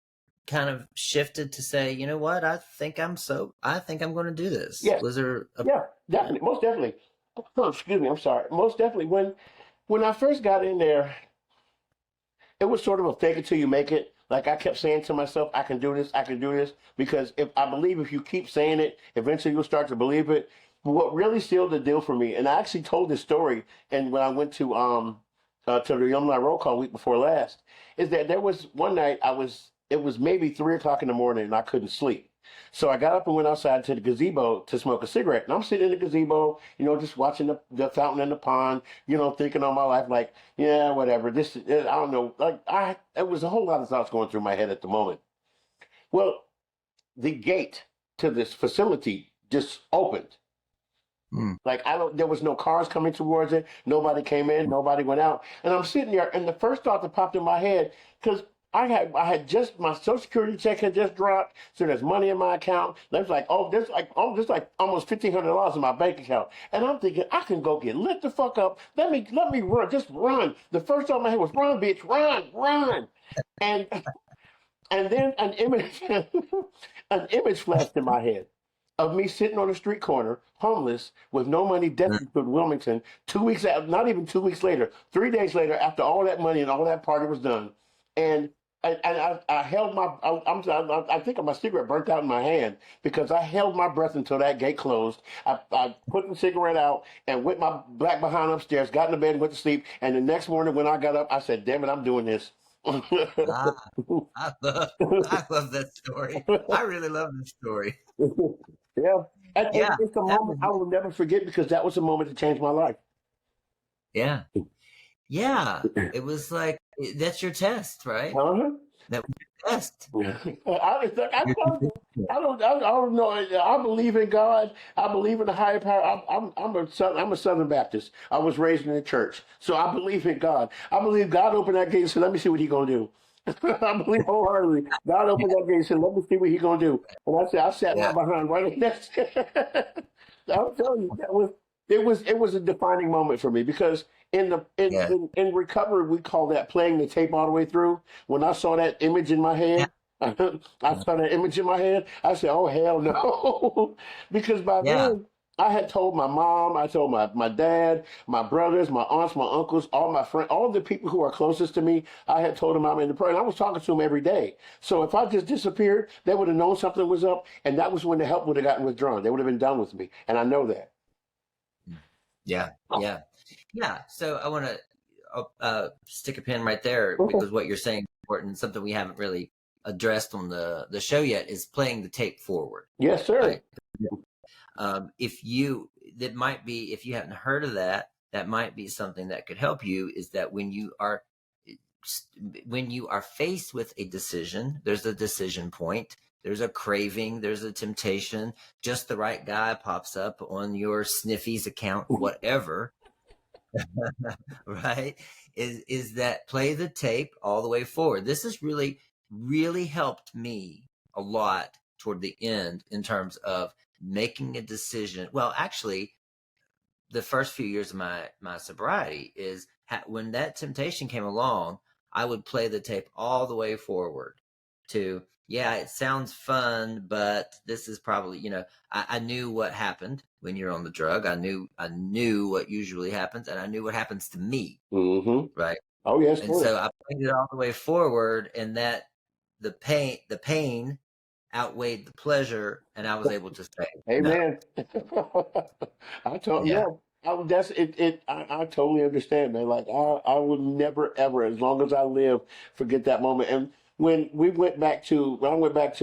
Speaker 1: kind of shifted to say, you know what, I think I'm going to do this?
Speaker 2: Yes.
Speaker 1: Was there
Speaker 2: Yeah, definitely. Most definitely. Oh, excuse me. I'm sorry. Most definitely. When I first got in there, it was sort of a fake it till you make it. Like I kept saying to myself, I can do this, because if you keep saying it, eventually you'll start to believe it. But what really sealed the deal for me, and I actually told this story, and when I went to the alumni roll call week before last, is that there was one night it was maybe 3 o'clock in the morning and I couldn't sleep. So I got up and went outside to the gazebo to smoke a cigarette. And I'm sitting in the gazebo, just watching the fountain in the pond, thinking on my life, like, yeah, whatever. I don't know. It was a whole lot of thoughts going through my head at the moment. Well, the gate to this facility just opened. Like there was no cars coming towards it. Nobody came in, nobody went out. And I'm sitting there, and the first thought that popped in my head, because I had just, my Social Security check had just dropped, so there's money in my account. There's like almost $1,500 in my bank account, and I'm thinking I can go get lit the fuck up. Let me run, just run. The first thought in my head was run, bitch, run, and then an image flashed in my head of me sitting on a street corner, homeless, with no money, destitute in Wilmington, 2 weeks out, not even 2 weeks later, 3 days later, after all that money and all that party was done. And I held my, I think my cigarette burnt out in my hand because I held my breath until that gate closed. I put the cigarette out and went my black behind upstairs, got in the bed and went to sleep. And the next morning when I got up, I said, damn it, I'm doing this.
Speaker 1: Ah, I love that story. I really love this story.
Speaker 2: Yeah. And
Speaker 1: Yeah,
Speaker 2: it's a
Speaker 1: that
Speaker 2: moment
Speaker 1: was,
Speaker 2: I will never forget because that was a moment that changed my life.
Speaker 1: yeah, yeah. It was like that's your test, right?
Speaker 2: Uh-huh.
Speaker 1: That was your test.
Speaker 2: I
Speaker 1: Your
Speaker 2: told you,
Speaker 1: conviction.
Speaker 2: I don't know. I believe in God. I believe in the higher power. I'm a Southern Baptist. I was raised in the church, so I believe in God. I believe God opened that gate and said, "Let me see what He gonna do." I believe wholeheartedly. God opened that gate and said, "Let me see what He gonna do." And I said, I sat my
Speaker 1: Yeah,
Speaker 2: behind right next. I'm telling you, it was a defining moment for me because in the
Speaker 1: yeah,
Speaker 2: in recovery we call that playing the tape all the way through. When I saw that image in my
Speaker 1: yeah,
Speaker 2: head, I saw that image in my head. I said, "Oh hell no," because by
Speaker 1: yeah,
Speaker 2: then I had told my mom, I told my dad, my brothers, my aunts, my uncles, all my friends, all the people who are closest to me. I had told them I'm in the program. I was talking to them every day. So if I just disappeared, they would have known something was up, and that was when the help would have gotten withdrawn. They would have been done with me, and I know that.
Speaker 1: yeah, yeah, yeah. So I want to stick a pin right there
Speaker 2: Okay.
Speaker 1: because what you're saying is important. Something we haven't really addressed on the show yet is playing the tape forward,
Speaker 2: Yes, sir.
Speaker 1: right? If you that might be if you haven't heard of that, that might be something that could help you. Is that when you are faced with a decision, there's a decision point. There's a craving, there's a temptation, just the right guy pops up on your Sniffies account, whatever, right? Is that play the tape all the way forward. This has really helped me a lot toward the end in terms of making a decision. Well, actually, the first few years of my sobriety is when that temptation came along, I would play the tape all the way forward to, yeah, it sounds fun, but this is probably, I knew what happened when you're on the drug. I knew what usually happens, and I knew what happens to me,
Speaker 2: Mm-hmm.
Speaker 1: right?
Speaker 2: Oh, yes,
Speaker 1: And
Speaker 2: sir.
Speaker 1: so I played it all the way forward, and that the pain outweighed the pleasure, and I was able to say no.
Speaker 2: Amen. I told
Speaker 1: Yeah.
Speaker 2: yeah. That's it. I totally understand, man. Like I will never ever, as long as I live, forget that moment. And when I went back to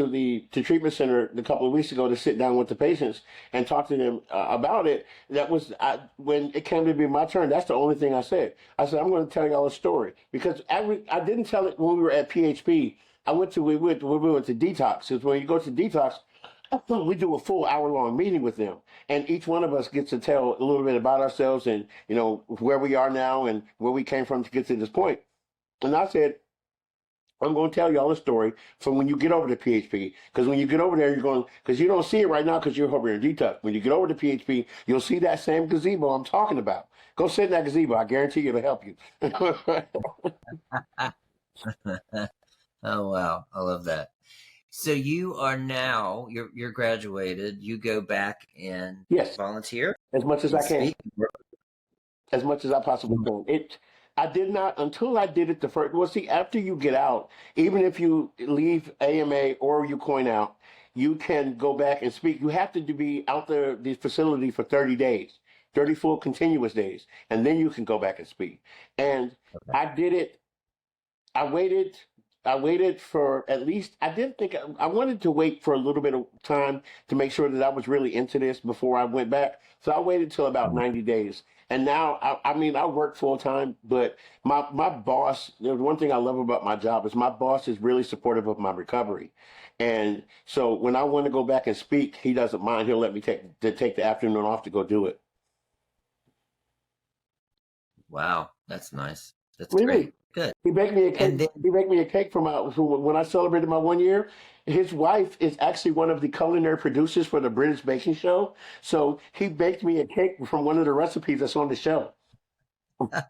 Speaker 2: the treatment center a couple of weeks ago to sit down with the patients and talk to them about it. When it came to be my turn. That's the only thing I said. I said I'm going to tell y'all a story because I didn't tell it when we were at PHP. We went to detox. Because when you go to detox, we do a full hour-long meeting with them, and each one of us gets to tell a little bit about ourselves and where we are now and where we came from to get to this point. And I said, I'm going to tell y'all a story from when you get over to PHP, because when you get over there, because you don't see it right now because you're over in detox. When you get over to PHP, you'll see that same gazebo I'm talking about. Go sit in that gazebo. I guarantee you it'll help you.
Speaker 1: Oh wow, I love that. So you are now you're graduated. You go back and
Speaker 2: Yes,
Speaker 1: volunteer
Speaker 2: as much as
Speaker 1: and
Speaker 2: I can.
Speaker 1: speak.
Speaker 2: As much as I possibly can. I did not until I did it the first. Well, see, after you get out, even if you leave AMA or you coin out, you can go back and speak. You have to be out there, the facility for 30 days, 30 full continuous days, and then you can go back and speak. And
Speaker 1: Okay.
Speaker 2: I did it. I waited. I waited for at least. I didn't think I wanted to wait for a little bit of time to make sure that I was really into this before I went back. So I waited till about 90 days. And now, I mean, I work full time, but my boss. The one thing I love about my job is my boss is really supportive of my recovery. And so when I want to go back and speak, he doesn't mind. He'll let me take the afternoon off to go do it.
Speaker 1: Wow, that's nice. That's
Speaker 2: What do you mean?
Speaker 1: great. Good.
Speaker 2: He baked me a cake.
Speaker 1: And then
Speaker 2: He baked me a cake for when I celebrated my 1 year. His wife is actually one of the culinary producers for the British baking show. So he baked me a cake from one of the recipes that's on the show. Yeah,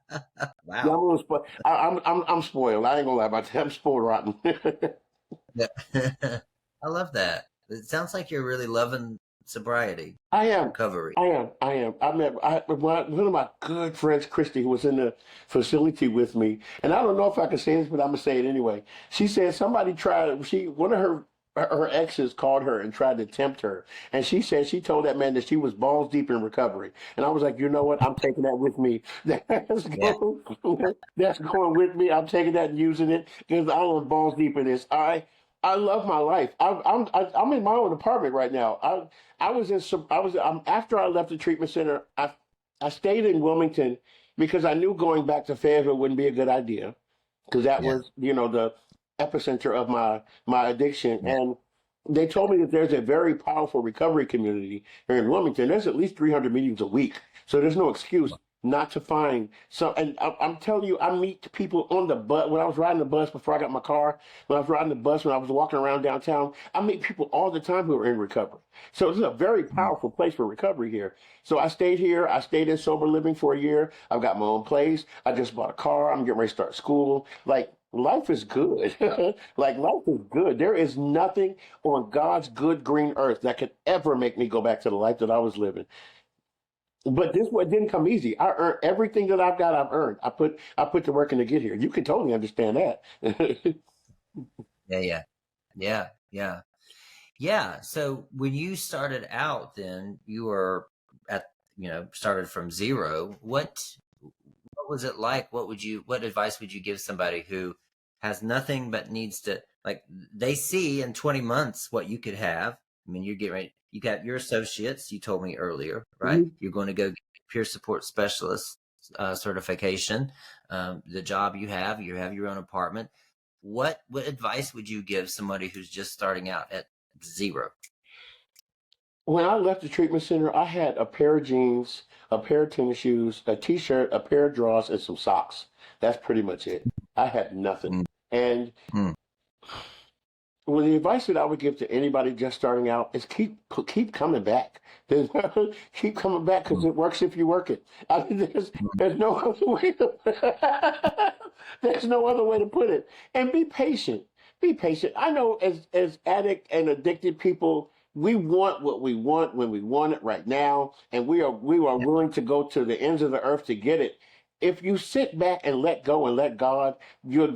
Speaker 2: I'm
Speaker 1: wow.
Speaker 2: a little spoiled. I'm spoiled. I ain't gonna lie about that. I'm spoiled rotten.
Speaker 1: Yeah. I love that. It sounds like you're really loving sobriety,
Speaker 2: I am.
Speaker 1: recovery?
Speaker 2: I met one of my good friends, Christy, who was in the facility with me. And I don't know if I can say this, but I'm gonna say it anyway. She said somebody tried. One of her exes called her and tried to tempt her, and she said she told that man that she was balls deep in recovery. And I was like, you know what? I'm taking that with me.
Speaker 1: Yeah.
Speaker 2: That's going with me. I'm taking that and using it because I am balls deep in this. I love my life. I'm in my own apartment right now. I was in some. I was after I left the treatment center. I stayed in Wilmington because I knew going back to Fayetteville wouldn't be a good idea because that
Speaker 1: Yeah.
Speaker 2: was the epicenter of my addiction.
Speaker 1: Yeah.
Speaker 2: And they told me that there's a very powerful recovery community here in Wilmington. There's at least 300 meetings a week, so there's no excuse not to find some. And I'm telling you, I meet people on the bus when I was riding the bus before I got my car. When I was riding the bus, when I was walking around downtown, I meet people all the time who are in recovery. So this is a very
Speaker 1: Mm.
Speaker 2: powerful place for recovery here. So I stayed here. I stayed in sober living for a year. I've got my own place. I just bought a car. I'm getting ready to start school. Like life is good. Like life is good. There is nothing on God's good green earth that could ever make me go back to the life that I was living. But this one didn't come easy. I earned everything that I've got. I've earned. I put the work in to get here. You can totally understand that.
Speaker 1: Yeah. Yeah. Yeah. Yeah. Yeah. So when you started out, then you were started from zero. What was it like? What advice would you give somebody who has nothing but needs to, like, they see in 20 months what you could have? I mean, you're getting ready, you got your associates, you told me earlier, right?
Speaker 2: Mhm.
Speaker 1: You're going to go get peer support specialist certification. The job you have your own apartment. What advice would you give somebody who's just starting out at zero?
Speaker 2: When I left the treatment center, I had a pair of jeans, a pair of tennis shoes, a t-shirt, a pair of drawers, and some socks. That's pretty much it. I had nothing.
Speaker 1: Mm,
Speaker 2: And
Speaker 1: mm,
Speaker 2: well, the advice that I would give to anybody just starting out is keep coming back. There's, keep coming back because
Speaker 1: mm,
Speaker 2: it works if you work it. I mean,
Speaker 1: mm.
Speaker 2: there's no other way to there's no other way to put it. And be patient. Be patient. I know as addict and addicted people, we want what we want when we want it right now, and we are
Speaker 1: Yeah.
Speaker 2: willing to go to the ends of the earth to get it. If you sit back and let go and let God, you're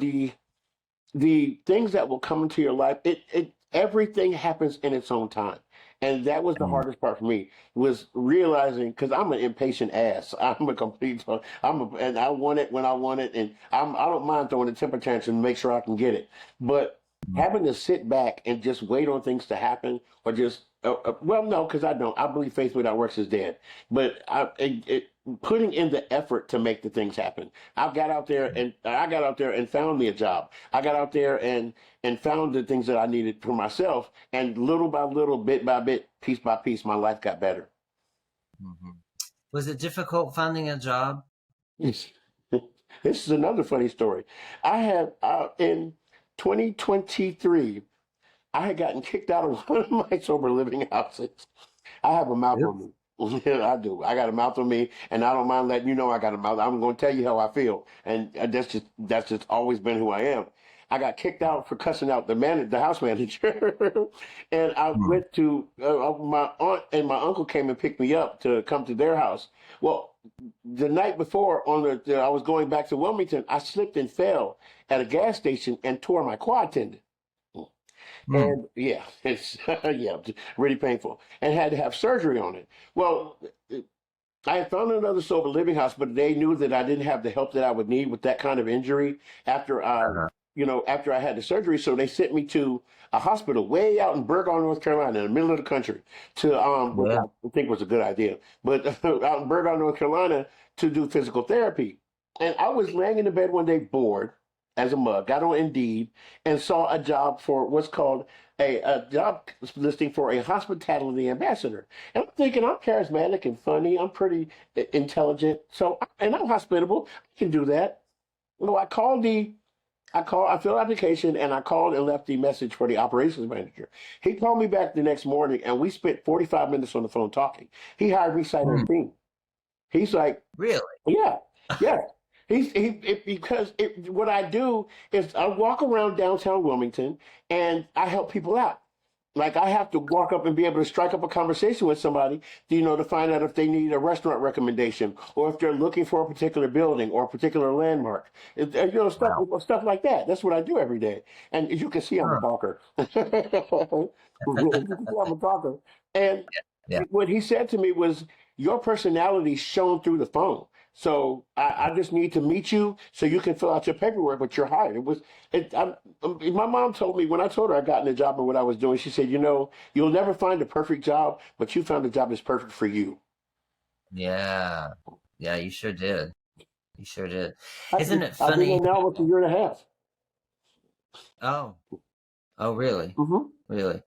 Speaker 2: the things that will come into your life, it everything happens in its own time. And that was the
Speaker 1: Mm,
Speaker 2: hardest part for me was realizing because I'm an impatient ass. I'm a complete and I want it when I want it, and I don't mind throwing a temper tantrum to make sure I can get it. But
Speaker 1: mm,
Speaker 2: having to sit back and just wait on things to happen or just well, no, because I don't. I believe faith without works is dead. But putting in the effort to make the things happen. I got out there and found me a job. I got out there and found the things that I needed for myself. And little by little, bit by bit, piece by piece, my life got better.
Speaker 1: mhm. Was it difficult finding a job?
Speaker 2: Yes. This is another funny story. I had in 2023, I had gotten kicked out of one of my sober living houses. I have a mouth
Speaker 1: Yep.
Speaker 2: on me. Yeah, I do. I got a mouth on me, and I don't mind letting you know I got a mouth. I'm going to tell you how I feel, and that's just always been who I am. I got kicked out for cussing out the house manager, and I
Speaker 1: Mm,
Speaker 2: went to my aunt and my uncle came and picked me up to come to their house. Well, the night before, I was going back to Wilmington. I slipped and fell at a gas station and tore my quad tendon.
Speaker 1: mm,
Speaker 2: And yeah, it's yeah, really painful, and had to have surgery on it. Well, I had found another sober living house, but they knew that I didn't have the help that I would need with that kind of injury after
Speaker 1: uh-huh.
Speaker 2: after I had the surgery. So they sent me to a hospital way out in Bragg, North Carolina, in the middle of the country, to which
Speaker 1: Yeah.
Speaker 2: I think was a good idea, but out in Bragg, North Carolina, to do physical therapy. And I was laying in the bed one day, bored as a mug, got on Indeed and saw a job for what's called a job listing for a hospitality ambassador. And I'm thinking I'm charismatic and funny. I'm pretty intelligent. And I'm hospitable. I can do that. Well, I filled out the application and I called and left the message for the operations manager. He called me back the next morning and we spent 45 minutes on the phone talking. He hired me sight
Speaker 1: Mm,
Speaker 2: unseen. He's like,
Speaker 1: really?
Speaker 2: yeah, yeah. Because what I do is I walk around downtown Wilmington and I help people out. Like I have to walk up and be able to strike up a conversation with somebody, to find out if they need a restaurant recommendation or if they're looking for a particular building or a particular landmark. Stuff
Speaker 1: Wow.
Speaker 2: stuff like that. That's what I do every day. And as you can see, I'm a
Speaker 1: Huh.
Speaker 2: talker. You can see I'm a talker. And
Speaker 1: Yeah.
Speaker 2: what he said to me was, "Your personality shone through the phone. So I just need to meet you so you can fill out your paperwork, but you're hired." It was it. My mom told me when I told her I got in the job and what I was doing. She said, "You'll never find a perfect job, but you found a job that's perfect for you."
Speaker 1: Yeah. Yeah, you sure did. You sure did.
Speaker 2: I've
Speaker 1: Isn't
Speaker 2: been,
Speaker 1: it
Speaker 2: I've been
Speaker 1: funny?
Speaker 2: there now almost a year and a half.
Speaker 1: Oh, oh, really?
Speaker 2: Hmm.
Speaker 1: Really?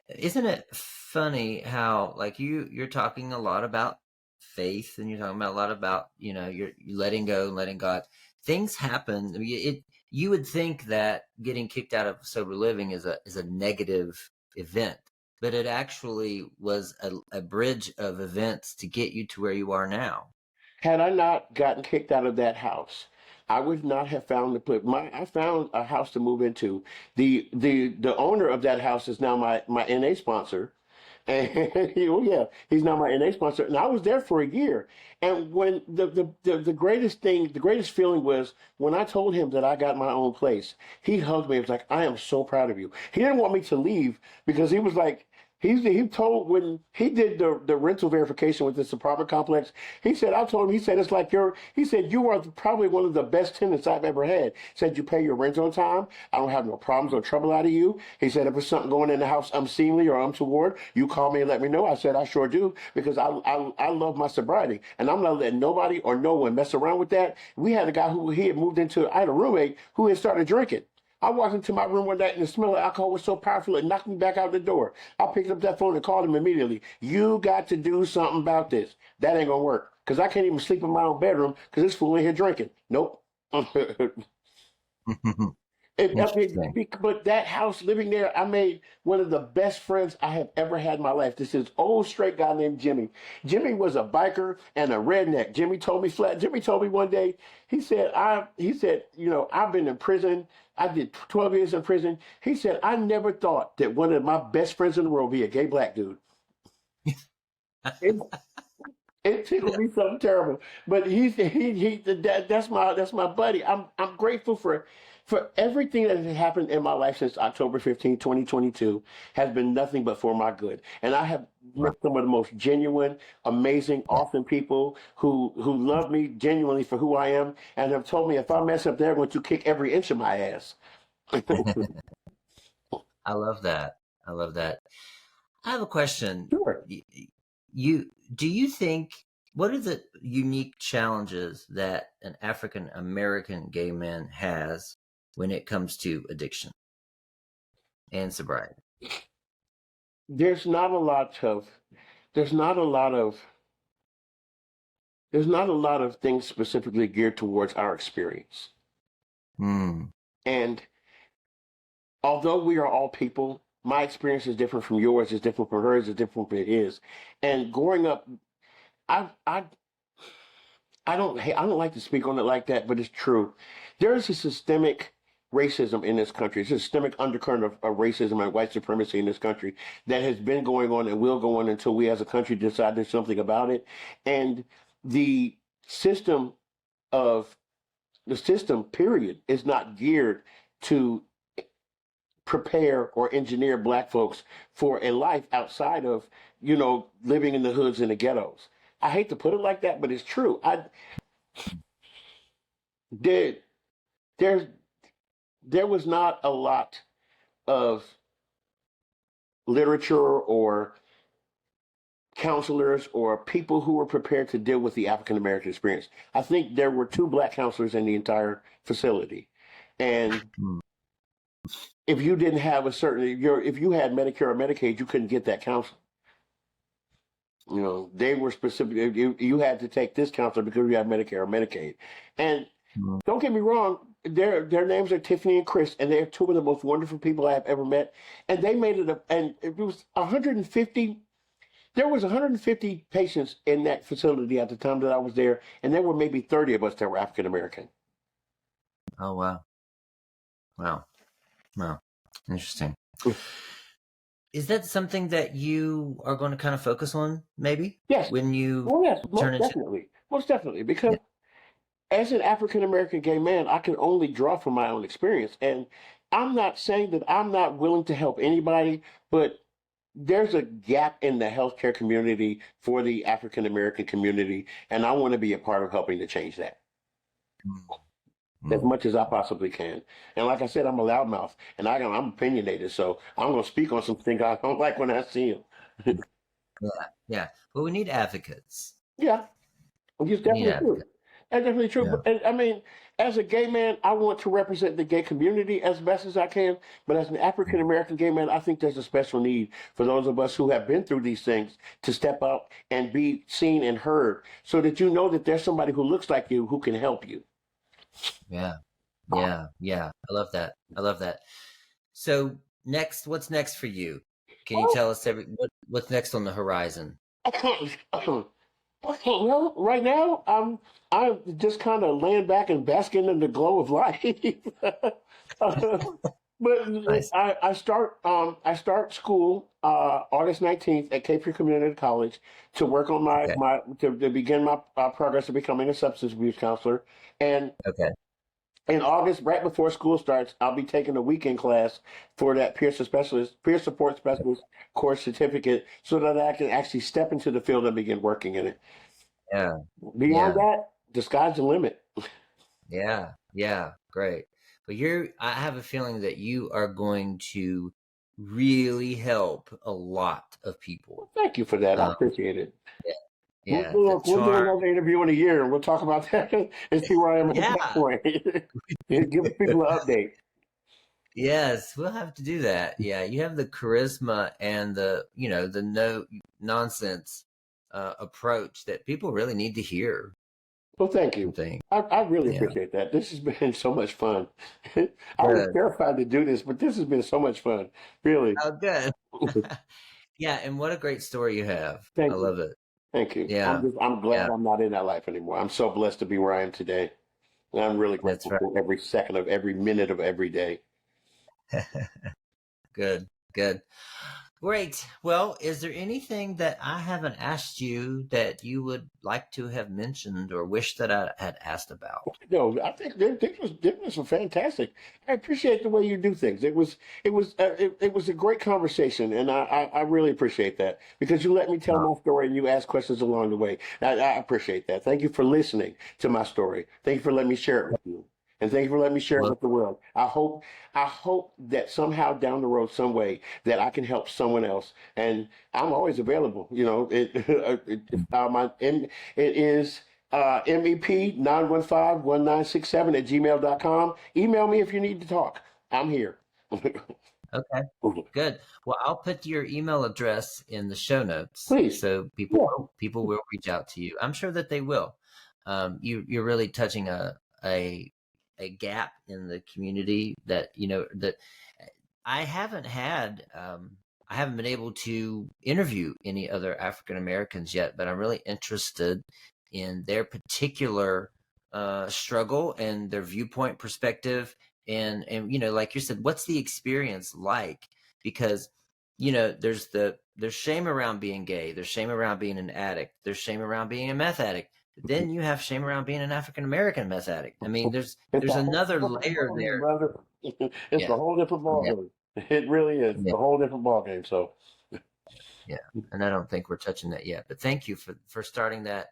Speaker 1: Isn't it funny how like you're talking a lot about faith and you're talking about a lot about, you're letting go and letting God. Things happen. I mean, you would think that getting kicked out of sober living is a negative event, but it actually was a bridge of events to get you to where you are now.
Speaker 2: Had I not gotten kicked out of that house, I would not have found the put my. I found a house to move into. The owner of that house is now my NA sponsor. And oh yeah, he's now my NA sponsor. And I was there for a year. And when the greatest thing, the greatest feeling was when I told him that I got my own place. He hugged me. He was like, "I am so proud of you." He didn't want me to leave because he was like, he told when he did the rental verification with this apartment complex. I told him, he said, "It's like he said, "You are probably one of the best tenants I've ever had." He said, "You pay your rent on time. I don't have no problems or trouble out of you." He said, "If there's something going in the house unseemly or untoward, you call me and let me know." I said, "I sure do, because I love my sobriety and I'm not letting nobody or no one mess around with that." We had a guy who he had moved into, I had a roommate who had started drinking. I walked into my room one night and the smell of alcohol was so powerful it knocked me back out the door. I picked up that phone and called him immediately. "You got to do something about this. That ain't gonna work. Because I can't even sleep in my own bedroom because this fool in here drinking." Nope.
Speaker 1: Interesting.
Speaker 2: But that house, living there, I made one of the best friends I have ever had in my life. This is old straight guy named Jimmy. Jimmy was a biker and a redneck. Jimmy told me flat. Jimmy told me one day. He said, "I've been in prison. I did 12 years in prison." He said, "I never thought that one of my best friends in the world would be a gay black dude." It, it tickled me something terrible. But that's my buddy. I'm grateful for everything that has happened in my life since October 15, 2022 has been nothing but for my good. And I have
Speaker 1: Wow.
Speaker 2: met some of the most genuine, amazing,
Speaker 1: Yeah.
Speaker 2: awesome people who love me genuinely for who I am and have told me if I mess up, they're going to kick every inch of my ass.
Speaker 1: I love that. I love that. I have a question.
Speaker 2: Sure.
Speaker 1: Do you think what are the unique challenges that an African American gay man has when it comes to addiction and sobriety?
Speaker 2: There's not a lot of there's not a lot of there's not a lot of things specifically geared towards our experience.
Speaker 1: Hmm.
Speaker 2: And although we are all people, my experience is different from yours, is different from hers, is different from his. And growing up, I I I don't like to speak on it like that, but it's true. There is a systemic racism in this country, a systemic undercurrent of racism and white supremacy in this country that has been going on and will go on until we as a country decide there's something about it. And the system of the system, period, is not geared to prepare or engineer black folks for a life outside of, living in the hoods and the ghettos. I hate to put it like that, but it's true. I did there's there was not a lot of literature or counselors or people who were prepared to deal with the African American experience. I think there were two black counselors in the entire facility. And
Speaker 1: Hmm.
Speaker 2: if you didn't have if you had Medicare or Medicaid, you couldn't get that counseling. They were specific. You had to take this counselor because you have Medicare or Medicaid. And
Speaker 1: Hmm.
Speaker 2: don't get me wrong, their names are Tiffany and Chris, and they're two of the most wonderful people I have ever met. And they made it up, and it was 150. There was 150 patients in that facility at the time that I was there, and there were maybe 30 of us that were African American.
Speaker 1: Oh wow. Wow. Wow. Interesting. Is that something that you are going to kind of focus on maybe
Speaker 2: Yes.
Speaker 1: when you
Speaker 2: Well, yes,
Speaker 1: turn
Speaker 2: most
Speaker 1: into?
Speaker 2: definitely. Most definitely. Because
Speaker 1: Yeah.
Speaker 2: as an African American gay man, I can only draw from my own experience. And I'm not saying that I'm not willing to help anybody, but there's a gap in the healthcare community for the African American community, and I want to be a part of helping to change that
Speaker 1: Mm,
Speaker 2: as
Speaker 1: mm.
Speaker 2: much as I possibly can. And like I said, I'm a loudmouth, and I'm opinionated, so I'm going to speak on some things I don't like when I see them.
Speaker 1: Yeah. Yeah. But we need advocates.
Speaker 2: Yeah, it's
Speaker 1: We need
Speaker 2: definitely true.
Speaker 1: advocates.
Speaker 2: That's definitely true.
Speaker 1: Yeah.
Speaker 2: But I mean, as a gay man, I want to represent the gay community as best as I can. But as an African American gay man, I think there's a special need for those of us who have been through these things to step up and be seen and heard, so that you know that there's somebody who looks like you who can help you.
Speaker 1: Yeah. Yeah. Yeah. I love that. I love that. So next, what's next for you? Can you
Speaker 2: Oh,
Speaker 1: tell us what's next on the horizon?
Speaker 2: well, right now I'm just kind of laying back and basking in the glow of life. But
Speaker 1: Nice.
Speaker 2: I start school August 19th at Cape Fear Community College to work on
Speaker 1: Okay.
Speaker 2: to begin my progress of becoming a substance abuse counselor. And
Speaker 1: Okay.
Speaker 2: in August, right before school starts, I'll be taking a weekend class for that peer support specialist course certificate, so that I can actually step into the field and begin working in it.
Speaker 1: Yeah.
Speaker 2: Beyond
Speaker 1: Yeah.
Speaker 2: that, the sky's the limit.
Speaker 1: Yeah. Yeah. Great. But I have a feeling that you are going to really help a lot of people.
Speaker 2: Well, thank you for that. I
Speaker 1: Um,
Speaker 2: appreciate it.
Speaker 1: yeah.
Speaker 2: We'll,
Speaker 1: Yeah. The
Speaker 2: we'll, we'll do
Speaker 1: charm.
Speaker 2: another interview in a year, and we'll talk about that and see where I am at
Speaker 1: Yeah.
Speaker 2: that point. And give people an update.
Speaker 1: Yes, we'll have to do that. Yeah, you have the charisma and the no nonsense approach that people really need to hear
Speaker 2: Well, thank
Speaker 1: and
Speaker 2: you.
Speaker 1: think.
Speaker 2: I really
Speaker 1: Yeah,
Speaker 2: appreciate that. This has been so much fun. I was
Speaker 1: good.
Speaker 2: terrified to do this, but this has been so much fun. Really.
Speaker 1: Oh, good. Yeah, and what a great story you have. I
Speaker 2: Thank you.
Speaker 1: love it.
Speaker 2: Thank you.
Speaker 1: Yeah,
Speaker 2: I'm
Speaker 1: yeah,
Speaker 2: glad I'm not in that life anymore. I'm so blessed to be where I am today. And I'm really
Speaker 1: that's
Speaker 2: grateful
Speaker 1: right.
Speaker 2: for every second of every minute of every day.
Speaker 1: Good, good. Great. Well, is there anything that I haven't asked you that you would like to have mentioned or wish that I had asked about?
Speaker 2: No, I think this was fantastic. I appreciate the way you do things. It was a great conversation, and I really appreciate that, because you let me tell
Speaker 1: Oh,
Speaker 2: my story and you ask questions along the way. I appreciate that. Thank you for listening to my story. Thank you for letting me share it with you, and thank you for letting me share it
Speaker 1: well,
Speaker 2: with the world. I hope that somehow down the road, some way, that I can help someone else, and I'm always available. You know, it is. MEP9151967 at gmail.com. Email me if you need to talk. I'm here.
Speaker 1: okay. Good. Well, I'll put your email address in the show notes
Speaker 2: Please.
Speaker 1: so
Speaker 2: Yeah.
Speaker 1: people will reach out to you. I'm sure that they will. You're really touching a a gap in the community that that I haven't had. I haven't been able to interview any other African Americans yet, but I'm really interested in their particular struggle and their viewpoint perspective, and like you said, what's the experience like? Because there's shame around being gay, there's shame around being an addict, there's shame around being a meth addict. But then you have shame around being an African American meth addict. I mean,
Speaker 2: It's a
Speaker 1: there's
Speaker 2: whole
Speaker 1: another
Speaker 2: different
Speaker 1: layer
Speaker 2: ballgame,
Speaker 1: there.
Speaker 2: brother. It's
Speaker 1: Yeah,
Speaker 2: a whole different
Speaker 1: yeah,
Speaker 2: ballgame. It really is. It's
Speaker 1: yeah,
Speaker 2: a whole different ballgame. So
Speaker 1: yeah. And I don't think we're touching that yet. But thank you for starting that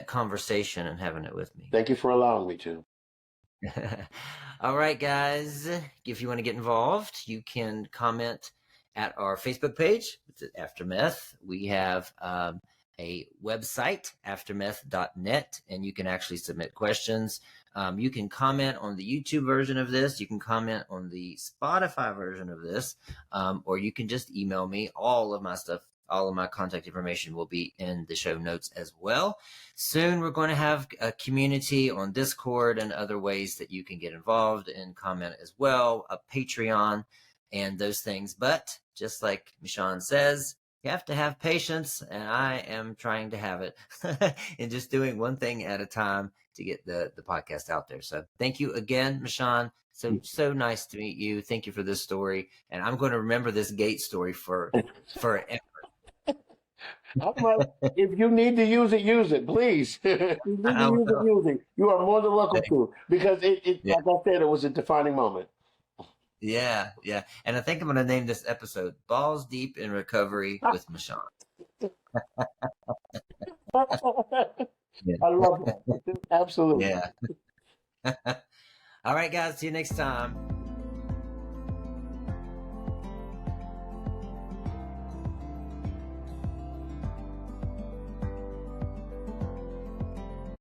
Speaker 1: conversation and having it with me.
Speaker 2: thank you for allowing me to.
Speaker 1: All right, guys. If you want to get involved, you can comment at our Facebook page. It's at Aftermath. We have a website, aftermath.net, and you can actually submit questions. You can comment on the YouTube version of this. You can comment on the Spotify version of this, or you can just email me. All of my stuff, all of my contact information will be in the show notes as well. Soon, we're going to have a community on Discord and other ways that you can get involved and comment as well, a Patreon and those things. But just like Mausjohn says, You have to have patience, and I am trying to have it and just doing one thing at a time to get the podcast out there. So thank you again, Mausjohn. So nice to meet you. Thank you for this story. And I'm going to remember this gate story for
Speaker 2: I'm like, if you need to use it, please. If you need to
Speaker 1: I will.
Speaker 2: use it. You are more than welcome
Speaker 1: Thank-
Speaker 2: to, because
Speaker 1: Yeah.
Speaker 2: like I said, it was a defining moment.
Speaker 1: Yeah. Yeah. And I think I'm going to name this episode Balls Deep in Recovery with Mausjohn. Yeah.
Speaker 2: I love that. Absolutely.
Speaker 1: Yeah. All right, guys. See you next time.